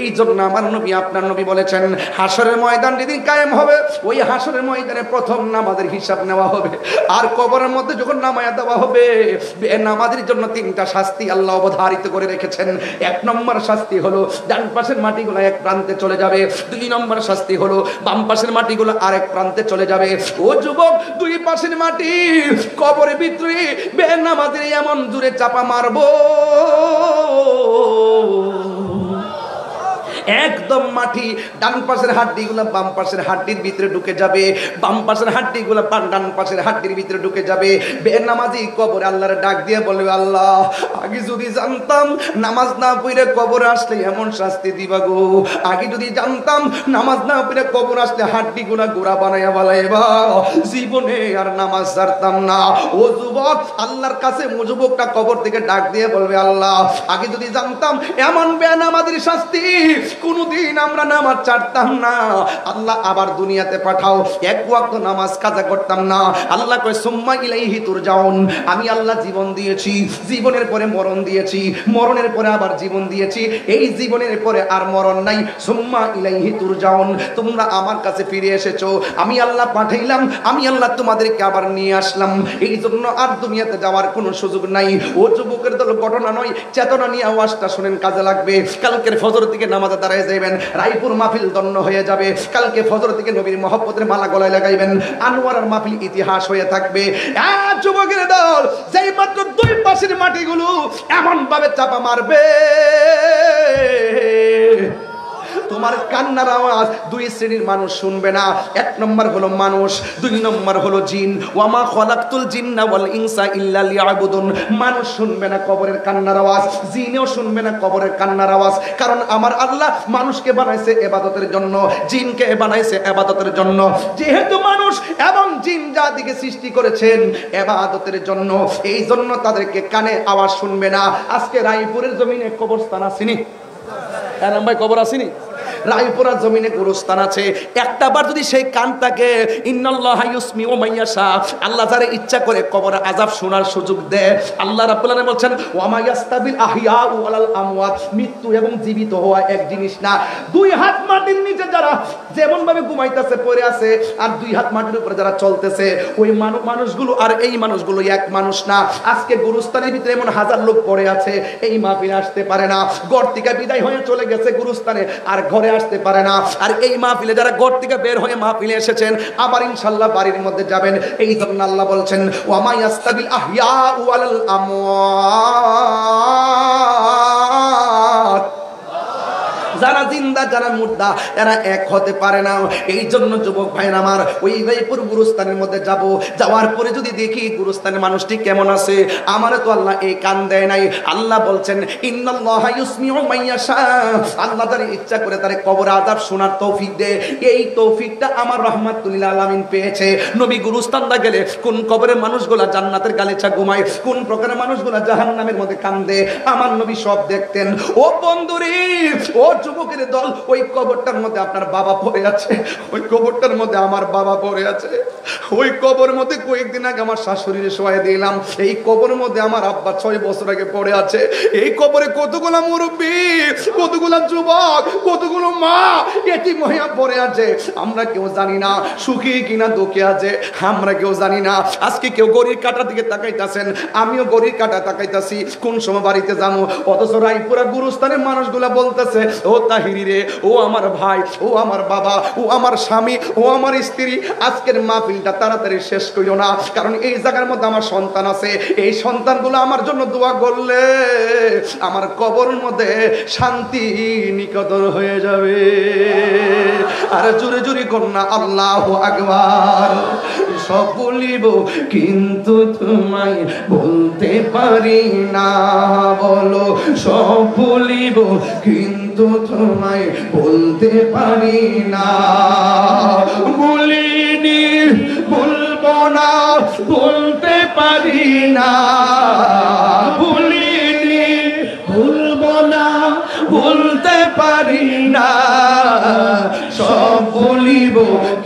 এই জন্য আমার নবী আপনার নবী বলেছেন হাসরের ময়দান যেদিন কায়েম হবে, ওই হাসরের ময়দানে প্রথম নামাজের হিসাব নেওয়া হবে। আর কবরের মধ্যে যখন নামায়া দেওয়া হবে, নামাজের জন্য তিনটা শাস্তি আল্লাহ অবধারিত করে রেখেছেন। এক নম্বর শাস্তি হলো ডান পাশের মাটিগুলো এক প্রান্তে চলে যাবে, দুই নম্বর শাস্তি হলো বাম পাশের মাটিগুলো আরেক প্রান্তে চলে যাবে। ও যুবক, দুই পাশের মাটি কবরের ভিতরে বেনামাজের এমন জোরে চাপা মারবো একদম মাটি ডান পাশের হাড্ডিগুলো বাম পাশের হাড্ডির ভিতরে ঢুকে যাবে, বাম পাশের হাড্ডিগুলো ডান পাশের হাড্ডির ভিতরে ঢুকে যাবে। বেনামাজি কবরে আল্লাহর ডাক দিয়ে বলবে আল্লাহ আগে যদি জানতাম নামাজ না পড়ে কবরে আসলে এমন শাস্তি দিবা গো, আগে যদি জানতাম নামাজ না পড়ে কবর আসলে হাড্ডিগুলো গোড়া বানাইয়া বালাইবা, জীবনে আর নামাজ ছাড়তাম না। ও যুবক, আল্লাহর কাছে যুবকটা কবর থেকে ডাক দিয়ে বলবে আল্লাহ আগে যদি জানতাম এমন বেনামাজির শাস্তি, কোনদিন আমরা নামাজ ছাড়তাম না, আল্লাহ আবার দুনিয়াতে পাঠাও, এক ওয়াক্ত নামাজ কাজা করতাম না। আল্লাহ কয় সুম্মা ইলাইহি তুরজাউন, আমি আল্লাহ জীবন দিয়েছি, জীবনের পরে মরণ দিয়েছি, মরণের পরে আবার জীবন দিয়েছি, এই জীবনের পরে আর মরণ নাই। সুম্মা ইলাইহি তুরজাউন, তোমরা আমার কাছে ফিরে এসেছো, আমি আল্লাহ পাঠাইলাম, আমি আল্লাহ তোমাদেরকে আবার নিয়ে আসলাম, এই জন্য আর দুনিয়াতে যাওয়ার কোনো সুযোগ নাই। ও যুবকের দল, ঘটনা নয় চেতনা নিয়ে আওয়াজটা শুনেন, কাজে লাগবে। কালকের ফজর থেকে নামাজে দাঁড়ায় যাইবেন, রায়পুর মাহফিল দন্ন হয়ে যাবে। কালকে ফজর থেকে নবীর মহব্বতের মালা গলায় লাগাইবেন, আনোয়ারের মাহফিল ইতিহাস হয়ে থাকবে। যুবকের দল, যেই মাত্র দুই পাশের মাটিগুলো এমন ভাবে চাপা মারবে, তোমার কান্নার আওয়াজ দুই শ্রেণীর মানুষ শুনবে না। এক নম্বর হলো মানুষ, দুই নম্বর হলো জিন। ওয়ামা খালাকতুল জিন্না ওয়াল ইনসা ইল্লা লিয়াবুদুন। মানুষ শুনবে না কবরের কান্নার আওয়াজ, জিনও শুনবে না কবরের কান্নার আওয়াজ, কারণ আমার আল্লাহ মানুষকে বানাইছে ইবাদতের জন্য, জিনকে বানাইছে ইবাদতের জন্য। যেহেতু মানুষ এবং জিন জাতিকে সৃষ্টি করেছেন ইবাদতের জন্য, এই জন্য তাদেরকে কানে আওয়াজ শুনবে না। আজকে রায়পুরের জমিনে কবরস্থান আসেনি, এরম ভাই কবর আসেনি, রায়পুরা জমিনে গোরস্থান আছে। একটা বার যদি সেই কানটাকে ইন্নাল্লাহা ইউসমিউ মাইয়াশা, আল্লাহ যারে ইচ্ছা করে কবরে আযাব শোনার সুযোগ দেয়। আল্লাহ রাব্বুল আলামিন বলছেন ওয়া মা ইয়াস্তাবিল আহইয়াউ ওয়ালাল আমওয়াত, মৃত্যু এবং জীবিত হওয়া এক জিনিস না। দুই হাত মাটির নিচে যারা যেমন ভাবে ঘুমাইতেছে পড়ে আছে, আর দুই হাত মাটির উপরে যারা চলতেছে, ওই মানুষগুলো আর এই মানুষগুলো এক মানুষ না। আজকে গোরস্থানের ভিতরে এমন হাজার লোক পড়ে আছে, এই মাহফিলে আসতে পারে না, ঘর থেকে বিদায় হয়ে চলে গেছে গোরস্থানে, আর ঘরে আসতে পারে না। আর এই মাহফিলে যারা ঘর থেকে বের হয়ে মাহফিলে এসেছেন, আবার ইনশাআল্লাহ বাড়ির মধ্যে যাবেন। এই জন্য আল্লাহ বলছেন ওয়া মা ইয়াস্তাবিল আহইয়াউ ওয়ালাল আমওয়াত যারা জিন্দা যারা মুর্দা এরা এক হতে পারে না। এই জন্য যুবক ভাইরা আমার ওই রায়পুর গুরুস্থানের মধ্যে যাব, যাওয়ার পরে যদি দেখি গুরুস্থানের মানুষটি কেমন আছে, আমার তো আল্লাহ এই কান দেয় নাই। আল্লাহ বলছেন ইন্নাল্লাহা ইউসমিউ মাইয়াশা, আল্লাহ তার ইচ্ছা করে তার কবর আযাব শোনার তৌফিক দেয়। এই তৌফিকটা আমার রাহমাতুল লিল আলামিন পেয়েছে। নবী গুরুস্থানটা গেলে কোন কবরের মানুষগুলা জান্নাতের গালিচা ঘুমায়, কোন প্রকারের মানুষগুলা জাহান্নামের মধ্যে কান্দে, আমার নবী সব দেখতেন। ও বন্ধুরে, ও যুবকের দল, ওই কবরটার মধ্যে আপনার বাবা পড়ে আছে, ওই কবরটার মধ্যে আমার বাবা পড়ে আছে। ওই কবরের মধ্যে কয়েকদিন আগে আমার শাশুড়ির শোয়া দিলাম। এই কবরের মধ্যে আমার আব্বা 6 বছর আগে পড়ে আছে। এই কবরে কতগুলা মুরব্বী, কতগুলা যুবক, কতগুলো মা এতিম হয়ে পড়ে আছে। আমরা কেউ জানি না সুখী কিনা দুঃখে আছে, আমরা কেউ জানি না। আজকে কেউ গড়ির কাটার দিকে তাকাইতাছেন, আমিও গড়ির কাটা তাকাইতাছি কোন সময় বাড়িতে যাবো। অথচ রায়পুরা গুরুস্থানের মানুষগুলা বলতেছে ও তাহিরি রে, ও আমার ভাই, ও আমার বাবা, ও আমার স্বামী, ও আমার স্ত্রী, আজকের মাহফিলটা তাড়াতাড়ি শেষ করিও না, কারণ এই জায়গার মধ্যে আমার সন্তান আছে। এই সন্তানগুলো আমার জন্য দোয়া করলে আমার কবরের মধ্যে শান্তি নিকটর হয়ে যাবে। আর জোরে জোরে কন্যা আল্লাহু আকবার। সব বলিব কিন্তু তোমায় বলতে পারি না, বলো সব বলিব কিন্তু তোমায় বলতে পারি না। বলিনি বলবো না, বলতে পারি না, বলিনি বলবো না, বলতে পারি না। সব বলিব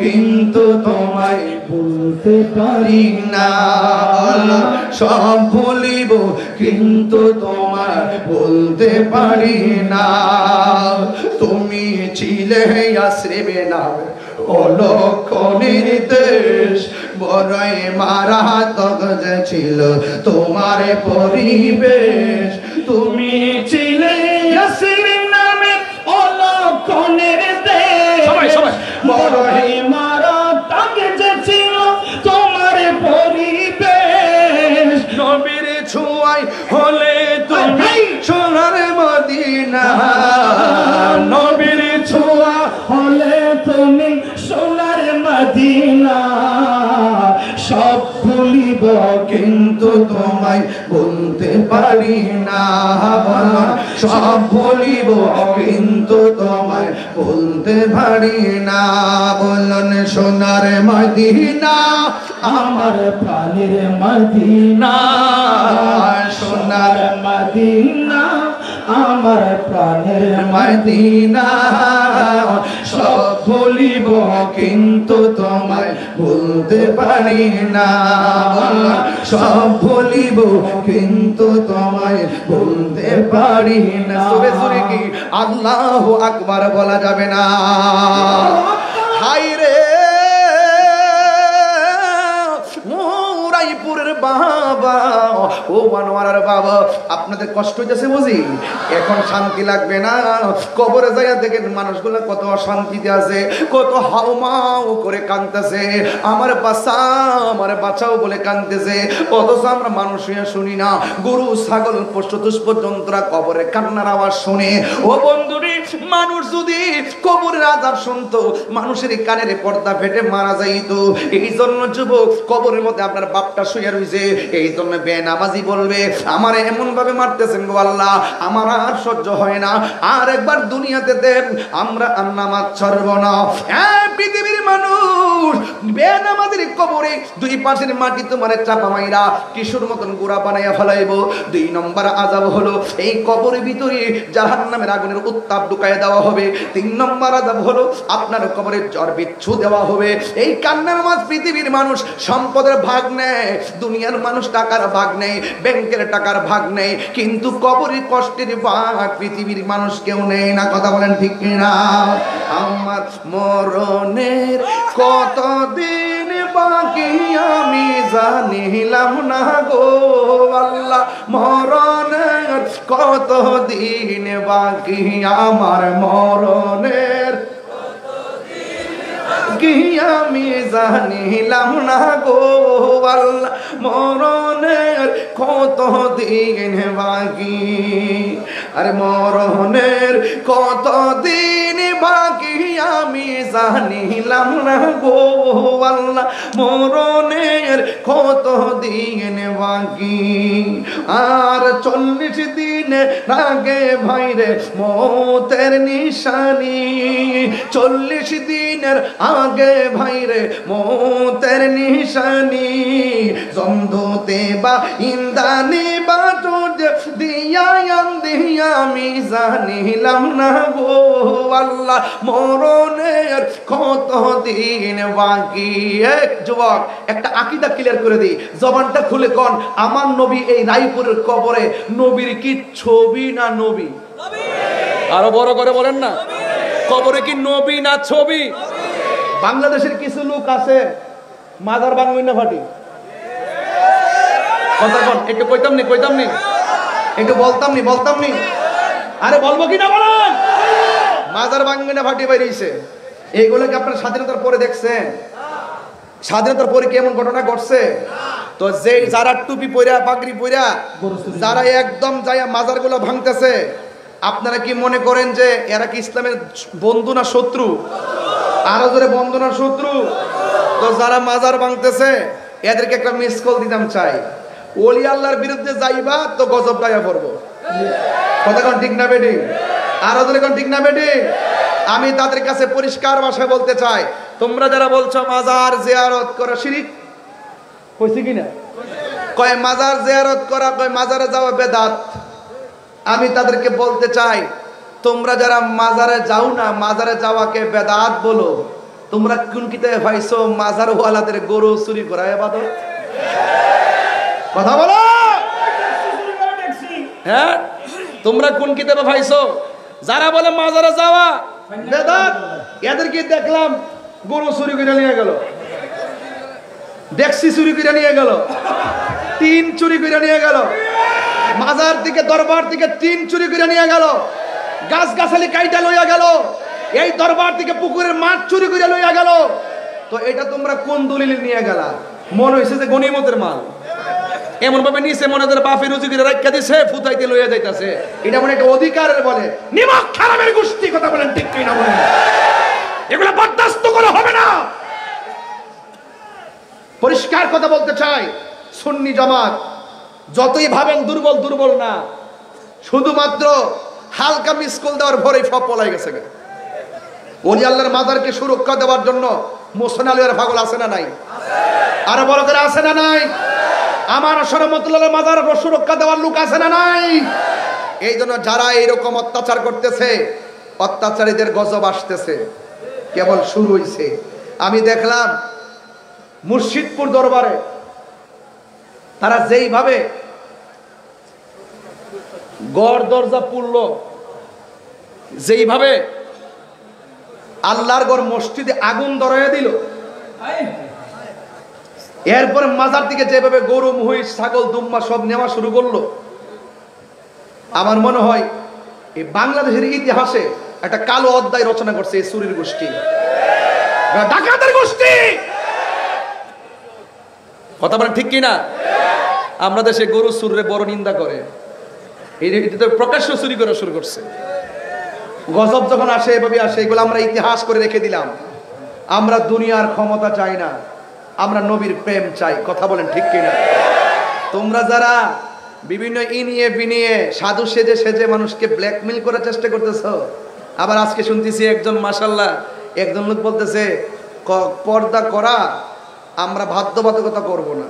কিন্তু তোমায় বলতে পারি না, সব বলিব কিন্তু তোমায় বলতে পারি না। তুমি ছিলে আশ্রবে না অলক্ষণের দেশ, বড়ই মারাত্মক ছিল তোমার পরিবেশ। তুমি ছিলে ইয়াসির নামে অলক্ষণের দেশ, বড়ই মারাত্মক ছিল তোমার পরিবেশ। নবীর ছোঁয়ায় হলে তুমি সোনার মদিনা, নবীর ছোঁয়া হলে তুমি সোনার মদিনা। সব ভুলিব কিন্তু তোমায় বলতে পারি না, সব ভুলিব কিন্তু তোমায় বলতে পারি না। বলুন সোনার মদিনা আমার প্রাণের মদিনা, সোনার মদিনা আমার প্রাণের মদিনা। সব ভুলিব কিন্তু তোমায় বলতে পারি না, সব ভুলিব কিন্তু তোমায় বলতে পারি না। সুরে সুরে কি আল্লাহু আকবার বলা যাবে না? হায় রে রায়পুরের বাবা, ও আনোয়ারের বাবা, আপনাদের কষ্ট হইতেছে বুঝি, এখন শান্তি লাগবে না। কবরে যাইয়া দেখেন মানুষগুলো কত অশান্তিতে আছে, কত হাউমাউ করে কাঁদতেছে, আমার বাচ্চা আমার বাঁচাও বলে কাঁদতেছে। অথচ আমরা মানুষ হইয়া শুনি না, গরু ছাগল পশু পর্যন্তরা কবরে কান্নার আওয়াজ শুনে। ও বন্ধুরে, মানুষ যদি কবরের আযাব শুনতো, মানুষের কানের পর্দা ফেটে মারা যাইতো। এই জন্য যুবক, কবরের মধ্যে আপনার বাপটা শুয়ে রয়েছে, এই জন্য বেনামাজি বলবে আমার এমন ভাবে মারতেছেন গো আল্লাহ, আমার আর সহ্য হয় না, আর একবার দুনিয়াতে দেন, আমরা আর নামাজ ছাড়ব না। পৃথিবীর মানুষ বেনামাজির কবরে দুই পাশের মাটি তোমার চাপা মাইরা কিশোর মতন গোড়া বানাইয়া ফেলাইব। 2 নম্বর আযাব হলো এই কবরের ভিতরে জাহান্নামের আগুনের উত্তাপ ঢুকায় দেওয়া হবে। 3 নম্বর আযাব হলো আপনার কবরে জ্বর বিচ্ছু দেওয়া হবে। এই কান্নার মাঝ পৃথিবীর মানুষ সম্পদের ভাগ নেয়, দুনিয়ার মানুষ টাকার ভাগ নেই, ব্যাংকের টাকার ভাগ নেই, কিন্তু কবরের কষ্টের ভাগ পৃথিবীর মানুষ কেউ নেই না। কথা বলেন ঠিক কিনা? আমার মরণের কতদিন বাকি আমি জানিলাম না গো আল্লাহ, মরণের কতদিন বাকি আমার মরণের বাকি আমি জানিলাম না গো আল্লাহ মরণের কত দিন বাকি আরে মরণের কত দিন বাকি আমি জানিলাম না গো আল্লাহ মরণের কত দিন বাকি আর 40 দিন আগে ভাইরে মৌতের নিশানি 40 দিনের আগে ভাইরে মৌতের নিশানি জমদুতে বা ইন্দানি বা দিয়া আমি জানিলাম না গো আল্লাহ মরণের কত দিন বাকি এক যুবক একটা আকীদা ক্লিয়ার করে দিই জবানটা খুলে কোন আমার নবী এই রায়পুরের কবরে নবীর কি ছবি না নবী আরো বড় করে বলেন না কবরে কি নবী না ছবি বাংলাদেশের কিছু লোক আছে মাজার ভাঙবেন না ফাটি কথা কোন একটু কইতাম নি একটু বলতাম নি আরে বলবো কি না বলেন মাজার ভাঙবেন না ফাটি বাইরেছে এইগুলোকে আপনার স্বাধীনতার পরে দেখছেন স্বাধীনতার পরে কি এমন ঘটনা ঘটছে তো যে যারা টুপি পইরা পাগড়ি পইরা যারা একদম যাইয়া মাজারগুলো ভাঙতেছে আপনারা কি মনে করেন যে এরা কি ইসলামের বন্ধু না শত্রু আরো জোরে বন্ধু না শত্রু তো যারা মাজার ভাঙতেছে এদেরকে একটা মিস কল দিতাম চাই ওলি আল্লাহর বিরুদ্ধে যাইবা তো গজব গায়া পড়বো কথা কোন ঠিক না বেটি আরো জোরে কোন ঠিক না বেটি আমি তাদের কাছে পরিষ্কার ভাষায় বলতে চাই তোমরা যারা বলছো মাজার জিয়ারত করা শিরক কইছি কিনা কয় মাজার জিয়ারত করা কয় মাজারে যাওয়া বেদাত আমি তাদেরকে বলতে চাই তোমরা যারা মাজারে যাও না মাজারে যাওয়াকে বেদাত বলো তোমরা কোন কিতাবে পাইছো মাজার ওয়ালাদের গরু চুরি করা ইবাদত কথা বলো হ্যাঁ তোমরা কোন কিতাবে পাইছো যারা বলে মাজারে যাওয়া বেদাত এদেরকে দেখলাম গরু চুরি করে নিয়ে গেল ডেক্সি চুরি করে নিয়ে গেল টিন চুরি করে নিয়ে গেল মাজার থেকে দরবার থেকে টিন চুরি করে নিয়ে গেল গাছ গাছালি কাইটা লইয়া গেল এই দরবার থেকে পুকুরের মাছ চুরি করে লইয়া গেল তো এটা তোমরা কোন দলিল নিয়ে গেলা মনে হইছে যে গনিমতের মাল এমন ভাবে নিচে মনে করে বাপের রুজি করে রাখা দিছে ফুটাইতে লইয়া যাইতাছে এটা মানে একটা অধিকারের বলে নিমক খারাপের গোষ্ঠী কথা বলেন ঠিক কিনা বলেন এগুলো বরদাস্ত করা হবে না পরিষ্কার কথা বলতে চাই সুন্নি জামাত যতই ভাবেন দুর্বল না শুধুমাত্র হালকা মিসকল দেওয়ার ভরেই সব পলাই গেছে ওলি আল্লাহর মাজারকে সুরক্ষা দেওয়ার জন্য মোহসেন আলীর পাগল আছে না নাই আরো বড় করে আছে না নাই আমার শরমতুল্লাহর মাজার সুরক্ষা দেওয়ার লোক আছে না নাই এই জন্য যারা এইরকম অত্যাচার করতেছে অত্যাচারীদের গজব আসতেছে কেবল শুরু হইছে আমি দেখলাম মুর্শিদপুর দরবারে তারা যেইভাবে গড় দরজা পুরল যেইভাবে আল্লাহর গড় মসজিদে আগুন ধরাইয়া দিল এরপরে মাজার থেকে যেভাবে গরু মহিষ ছাগল দুম্বা সব নেওয়া শুরু করলো আমার মনে হয় এই বাংলাদেশের ইতিহাসে একটা কালো অধ্যায় রচনা করছে এই চুরির গোষ্ঠী ডাকাতের গোষ্ঠী কথা বলেন ঠিক কিনা আমরা দেশে গরু চুরে বড় নিন্দা করে এই প্রকাশ্য চুরি করা শুরু করছে গজব যখন আসে এভাবে আসে এগুলো আমরা ইতিহাস করে রেখে দিলাম আমরা দুনিয়ার ক্ষমতা চাই না আমরা নবীর প্রেম চাই কথা বলেন ঠিক কিনা তোমরা যারা বিভিন্ন ইনিয়ে বিনিয়ে সাধু সেজে সেজে মানুষকে ব্ল্যাকমেল করার চেষ্টা করতেছো আবার আজকে শুনতেছি একজন মাশাআল্লাহ একজন লোক বলতেছে পর্দা করা আমরা বাধ্যবাধকতা করব না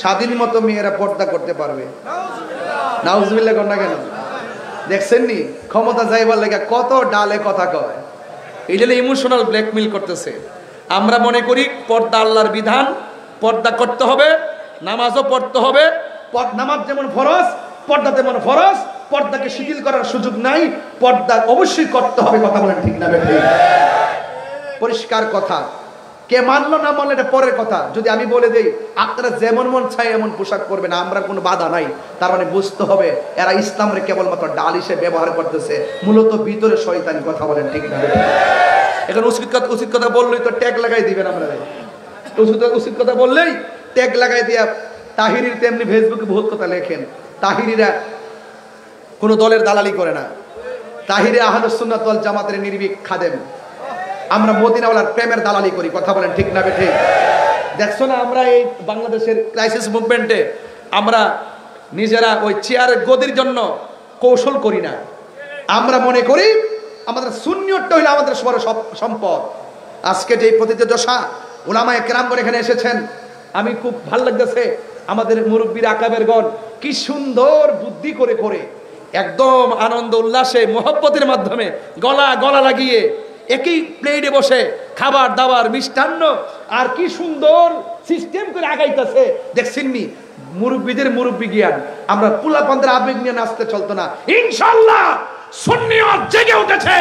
স্বাধীন মতো মেয়েরা পর্দা করতে পারবে নাউজুবিল্লাহ কর না কেন দেখছেন নি ক্ষমতা যাইবার লাগে কত ডালে কথা কয় এই জন্য ইমোশনাল ব্ল্যাকমেল করতেছে আমরা মনে করি পর্দা আল্লাহর বিধান পর্দা করতে হবে নামাজও পড়তে হবে নামাজ যেমন ফরজ পর্দা তেমন ফরজ পর্দাকে শিথিল করার সুযোগ নাই পর্দা অবশ্যই করতে হবে কথা বলেন ঠিক না বেঠিক পরিষ্কার কথা কে মানলো না মানলো এটা পরের কথা যদি আমি বলে দেই আপনারা যেমন মন চাই এমন পোশাক পরবেন আমরা কোনো বাধা নাই তার মানে বুঝতে হবে এরা ইসলামরে কেবলমাত্র ডাল হিসেবে ব্যবহার করতেছে মূলত ভিতরে শয়তানি কথা বলেন ঠিক না এখন উচিত কথা বললেই তো ট্যাগ লাগাই দিবেন আমরা, উচিত কথা বললেই ট্যাগ লাগাই দিয়া। তাহিরির তেমনি ফেসবুকে বহুত কথা লেখেন। তাহিরিরা কোনো দলের দালালি করে না, তাহিরে আহলুস সুন্নাত ওয়াল জামাতের নির্ভীক খাদেম। আমরা মদিনাওয়ালার প্রেমের দালালি করি, কথা বলেন ঠিক না বেঠিক? দেখছো না আমরা এই বাংলাদেশের ক্রাইসিস মুভমেন্টে আমরা নিজেরা ওই চেয়ারের গদির জন্য কৌশল করি না। আমরা মনে করি আমাদের সুন্নিয়তটা হইলে আমাদের সবার সম্পদ। আজকে যে প্রতিযোগিতা উলামায়ে কেরামগণ এখানে এসেছেন, আমি খুব ভালো লাগতেছে। আমাদের মুরব্বীর আকাবেরগণ কি সুন্দর বুদ্ধি করে করে একদম আনন্দ উল্লাসে মহব্বতের মাধ্যমে গলা লাগিয়ে একই প্লেটে বসে খাবার দাবার মিষ্টান্ন আর কি সুন্দর সিস্টেম করে আগাইতেছে। দেখছেননি মুরব্বীদের মুরব্বী জ্ঞান। আমরা পোলাপানদের আবেগ নিয়ে নাচতে চলতো না। ইনশাআল্লাহ সুন্নিয়ত জেগে উঠেছে।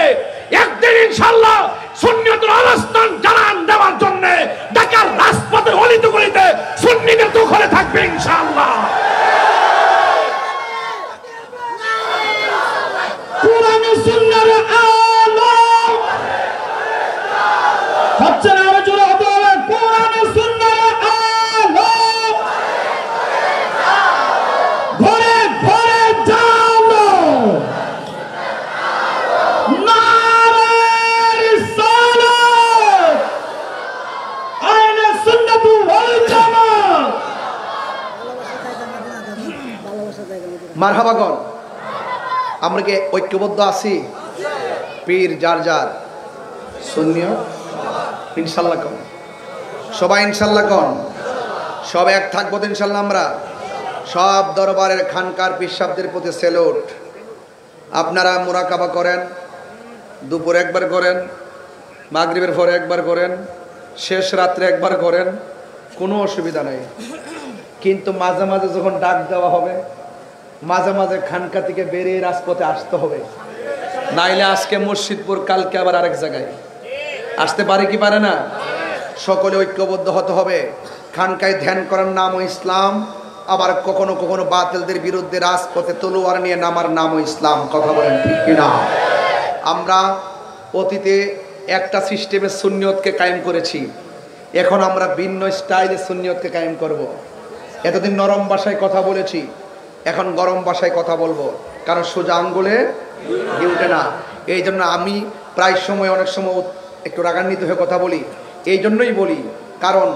একদিন ইনশাআল্লাহ সুন্নিয়তের অবস্থান জানান দেওয়ার জন্য ঢাকার রাজপথের অলিতে গলিতে সুন্নিদের দখলে থাকবে ইনশাআল্লাহ। কোরআন সুন্নাহর আলো হচ্ছে না, আরো জোরে হতে হবে। কোরআন সুন্নাহর আলো ঘরে ঘরে জালো, নারে রিসালাত, আহলে সুন্নাত ওয়াল জামাত। মারহাবাগণ, আমরা কি ঐক্যবদ্ধ আছি? পীর যার যার, সুন্নিয়ত ইনশাল্লাহ কোন সবাই ইনশাল্লাহ কোন সব এক থাকবো তো ইনশাল্লাহ। আমরা সব দরবারের খানকার পিসাবদের প্রতি সেলুট। আপনারা মুরাকাবা করেন, দুপুর একবার করেন, মাগরিবের পরে একবার করেন, শেষ রাত্রে একবার করেন, কোনো অসুবিধা নেই। কিন্তু মাঝে মাঝে যখন ডাক দেওয়া হবে, মাঝে মাঝে খানকা থেকে বেরিয়ে রাজপথে আসতে হবে। নাইলে আজকে মসজিদপুর, কালকে আবার আরেক জায়গায় আসতে পারে কি পারে না? সকলে ঐক্যবদ্ধ হতে হবে। খানকায় ধ্যান করার নামও ইসলাম, আবার কখনো কখনো বাতিলদের বিরুদ্ধে রাজপথে তলোয়ার নিয়ে নামার নামও ইসলাম, কথা বলেন ঠিক কিনা? আমরা অতীতে একটা সিস্টেমে সুন্নিয়তকে কায়েম করেছি, এখন আমরা ভিন্ন স্টাইলে সুন্নিয়তকে কায়েম করব। এতদিন নরম ভাষায় কথা বলেছি, এখন গরম ভাষায় কথা বলবো, কারণ সোজা আঙ্গুলে ঘি উঠে না। এই জন্য আমি প্রায় সময় অনেক সময় একটু রাগান্বিত হয়ে কথা বলি। এই জন্যই বলি, কারণ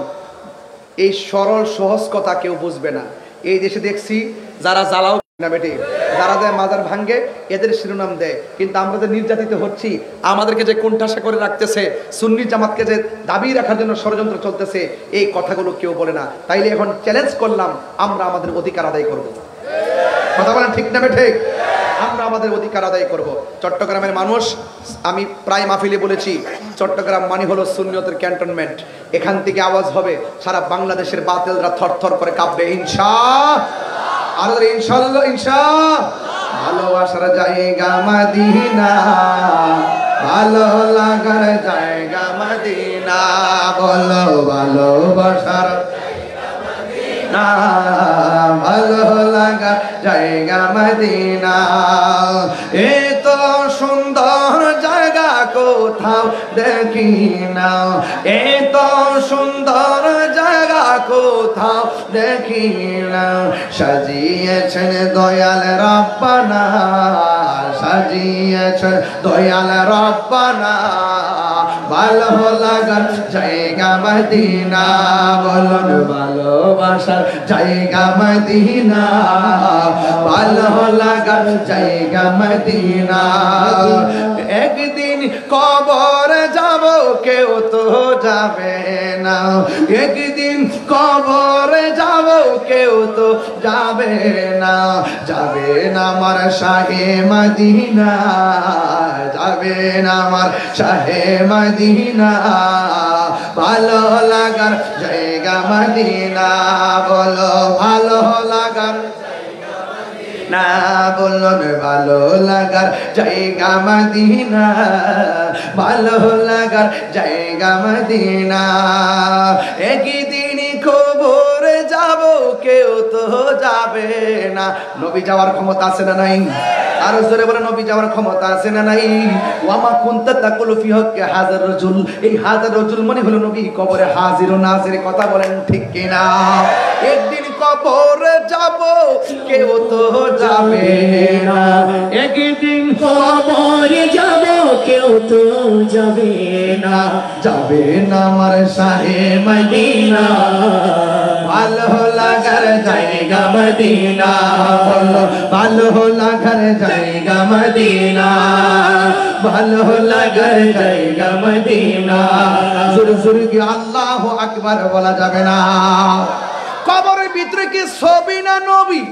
এই সরল সহজ কথা কেউ বুঝবে না। এই দেশে দেখছি যারা জ্বালাও না বেটে, যারা যায় মাজার ভাঙ্গে, এদের শিরোনাম দেয়। কিন্তু আমরা যে নির্যাতিত হচ্ছি, আমাদেরকে যে কোণঠাসা করে রাখতেছে, সুন্নি জামাতকে যে দাবি রাখার জন্য ষড়যন্ত্র চলতেছে, এই কথাগুলো কেউ বলে না। তাইলে এখন চ্যালেঞ্জ করলাম, আমরা আমাদের অধিকার আদায় করব। কথা বলেন ঠিক না ঠিক? আমরা আমাদের অধিকার আদায় করব। চট্টগ্রামের মানুষ, আমি প্রায় মাহফিলে বলেছি, চট্টগ্রাম মানে হলো সুন্নিয়তের ক্যান্টনমেন্ট। এখান থেকে আওয়াজ হবে, সারা বাংলাদেশের বাতিলরা থরথর করে কাঁপবে। ইনশাআল্লাহ, ইনশাআল্লাহ, ইনশাআল্লাহ। ভালোবাসার জায়গা মদিনা, ভালো লাগার জায়গা মদিনা, বলো ভালোবাসার না, ভালো লাগা জায়গা মদিনা। এত সুন্দর জায়গা কোথাও দেখি না, এত সুন্দর জায়গা কোথাও দেখি না। সাজিয়েছেন দয়াল রব্বানা, সাজিয়েছেন দয়াল রব্বানা, ভালো লাগার জায়গা মদিনা, বলুন ভালোবাসার জায়গা মদিনা, ভালো লাগার জায়গা মদিনা। একদিন কবর যাব, কেউ তো যাবে না, একদিন কবর যাব, কেউ তো যাবে না। যাবে না আমার শাহে মদিনা, যাবে না আমার শাহে মদিনা, ভালো লাগার জায়গা মদিনা, বলো ভালো লাগার না, বলুন ভালো লাগার জায়গা মদিনা, ভালো লাগার জায়গা মদিনা। একদিন কবরে যাব, কেউ তো যাবে না। নবী যাওয়ার ক্ষমতা আছে না নাই? আর জোরে বলে নবী যাওয়ার ক্ষমতা আছে না নাই? ওয়ামা কুনতা তাকুলু ফি হক্কি হাজার রাজুল, এই হাজার রাজুল মানে হলো নবী কবরে হাজির ও নাজির। কথা বলেন ঠিক কিনা? একদিন কবরে যাব কেউ তো যাবে না, একদিন কবরে যাব কেউ তো যাবে না, যাবে না আমার শাহে মদিনা, ভালো লাগার জায়গা মদিনা, বলো ভালো লাগার জায়গা মদিনা, ভালো লাগার জায়গা মদিনা। জোরে জোরে কি আল্লাহু আকবার বলা যাবে না? কবরের ভিতরে কি ছবি না নবী?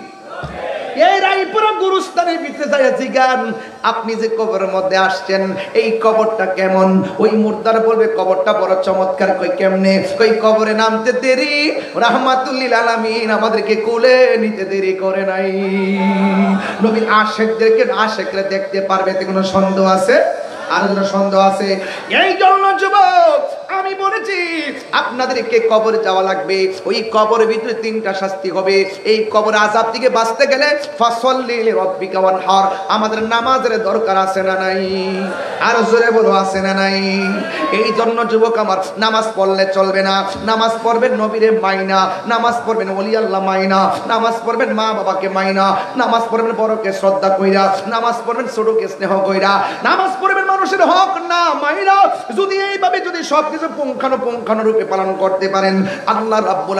এই রায়পুরা গুরুস্থানের ভিতরে যাইয়াছি গান, আপনি যে কবরের মধ্যে আসছেন এই কবরটা কেমন? ওই মুর্দার বলবে কবরটা বড় চমৎকার। কই কেমনে? কই কবরে নামতে দেরি রাহমাতুল্লিল আলামিন আমাদেরকে কোলে নিতে দেরি করে নাই। নবীর আশিকদেরকে আশিকরা দেখতে পারবে, এতে কোনো সন্দেহ আছে? আর কোনো সন্দেহ আছে? এই জন্য যুবক আমি বলেছি আপনাদেরকে কবরে যাওয়া লাগবে। ওই কবরের ভিতরে তিনটা শাস্তি হবে। এই কবর আযাব থেকে বাঁচতে গেলে ফাসাল্লি লিরাব্বিকা ওয়ানহার, আমাদের নামাজের দরকার আছে না নাই? আর জোরে বলো আছে না নাই? এই জন্য যুবক আমার নামাজ পড়লে চলবে না, নামাজ পড়বেন নবীরে মাইনা, নামাজ পড়বেন ওলি আল্লাহ মাইনা, নামাজ পড়বেন মা বাবাকে মাইনা, নামাজ পড়বেন বড়কে শ্রদ্ধা কইরা, নামাজ পড়বেন ছোটকে স্নেহ কইরা, নামাজ পড়বেন মানুষের হক না মাইনা। যদি এইভাবে যদি সবকিছু পুঙ্খানুপুঙ্খানুরূপে পালন করতে পারেন, আল্লাহ রাব্বুল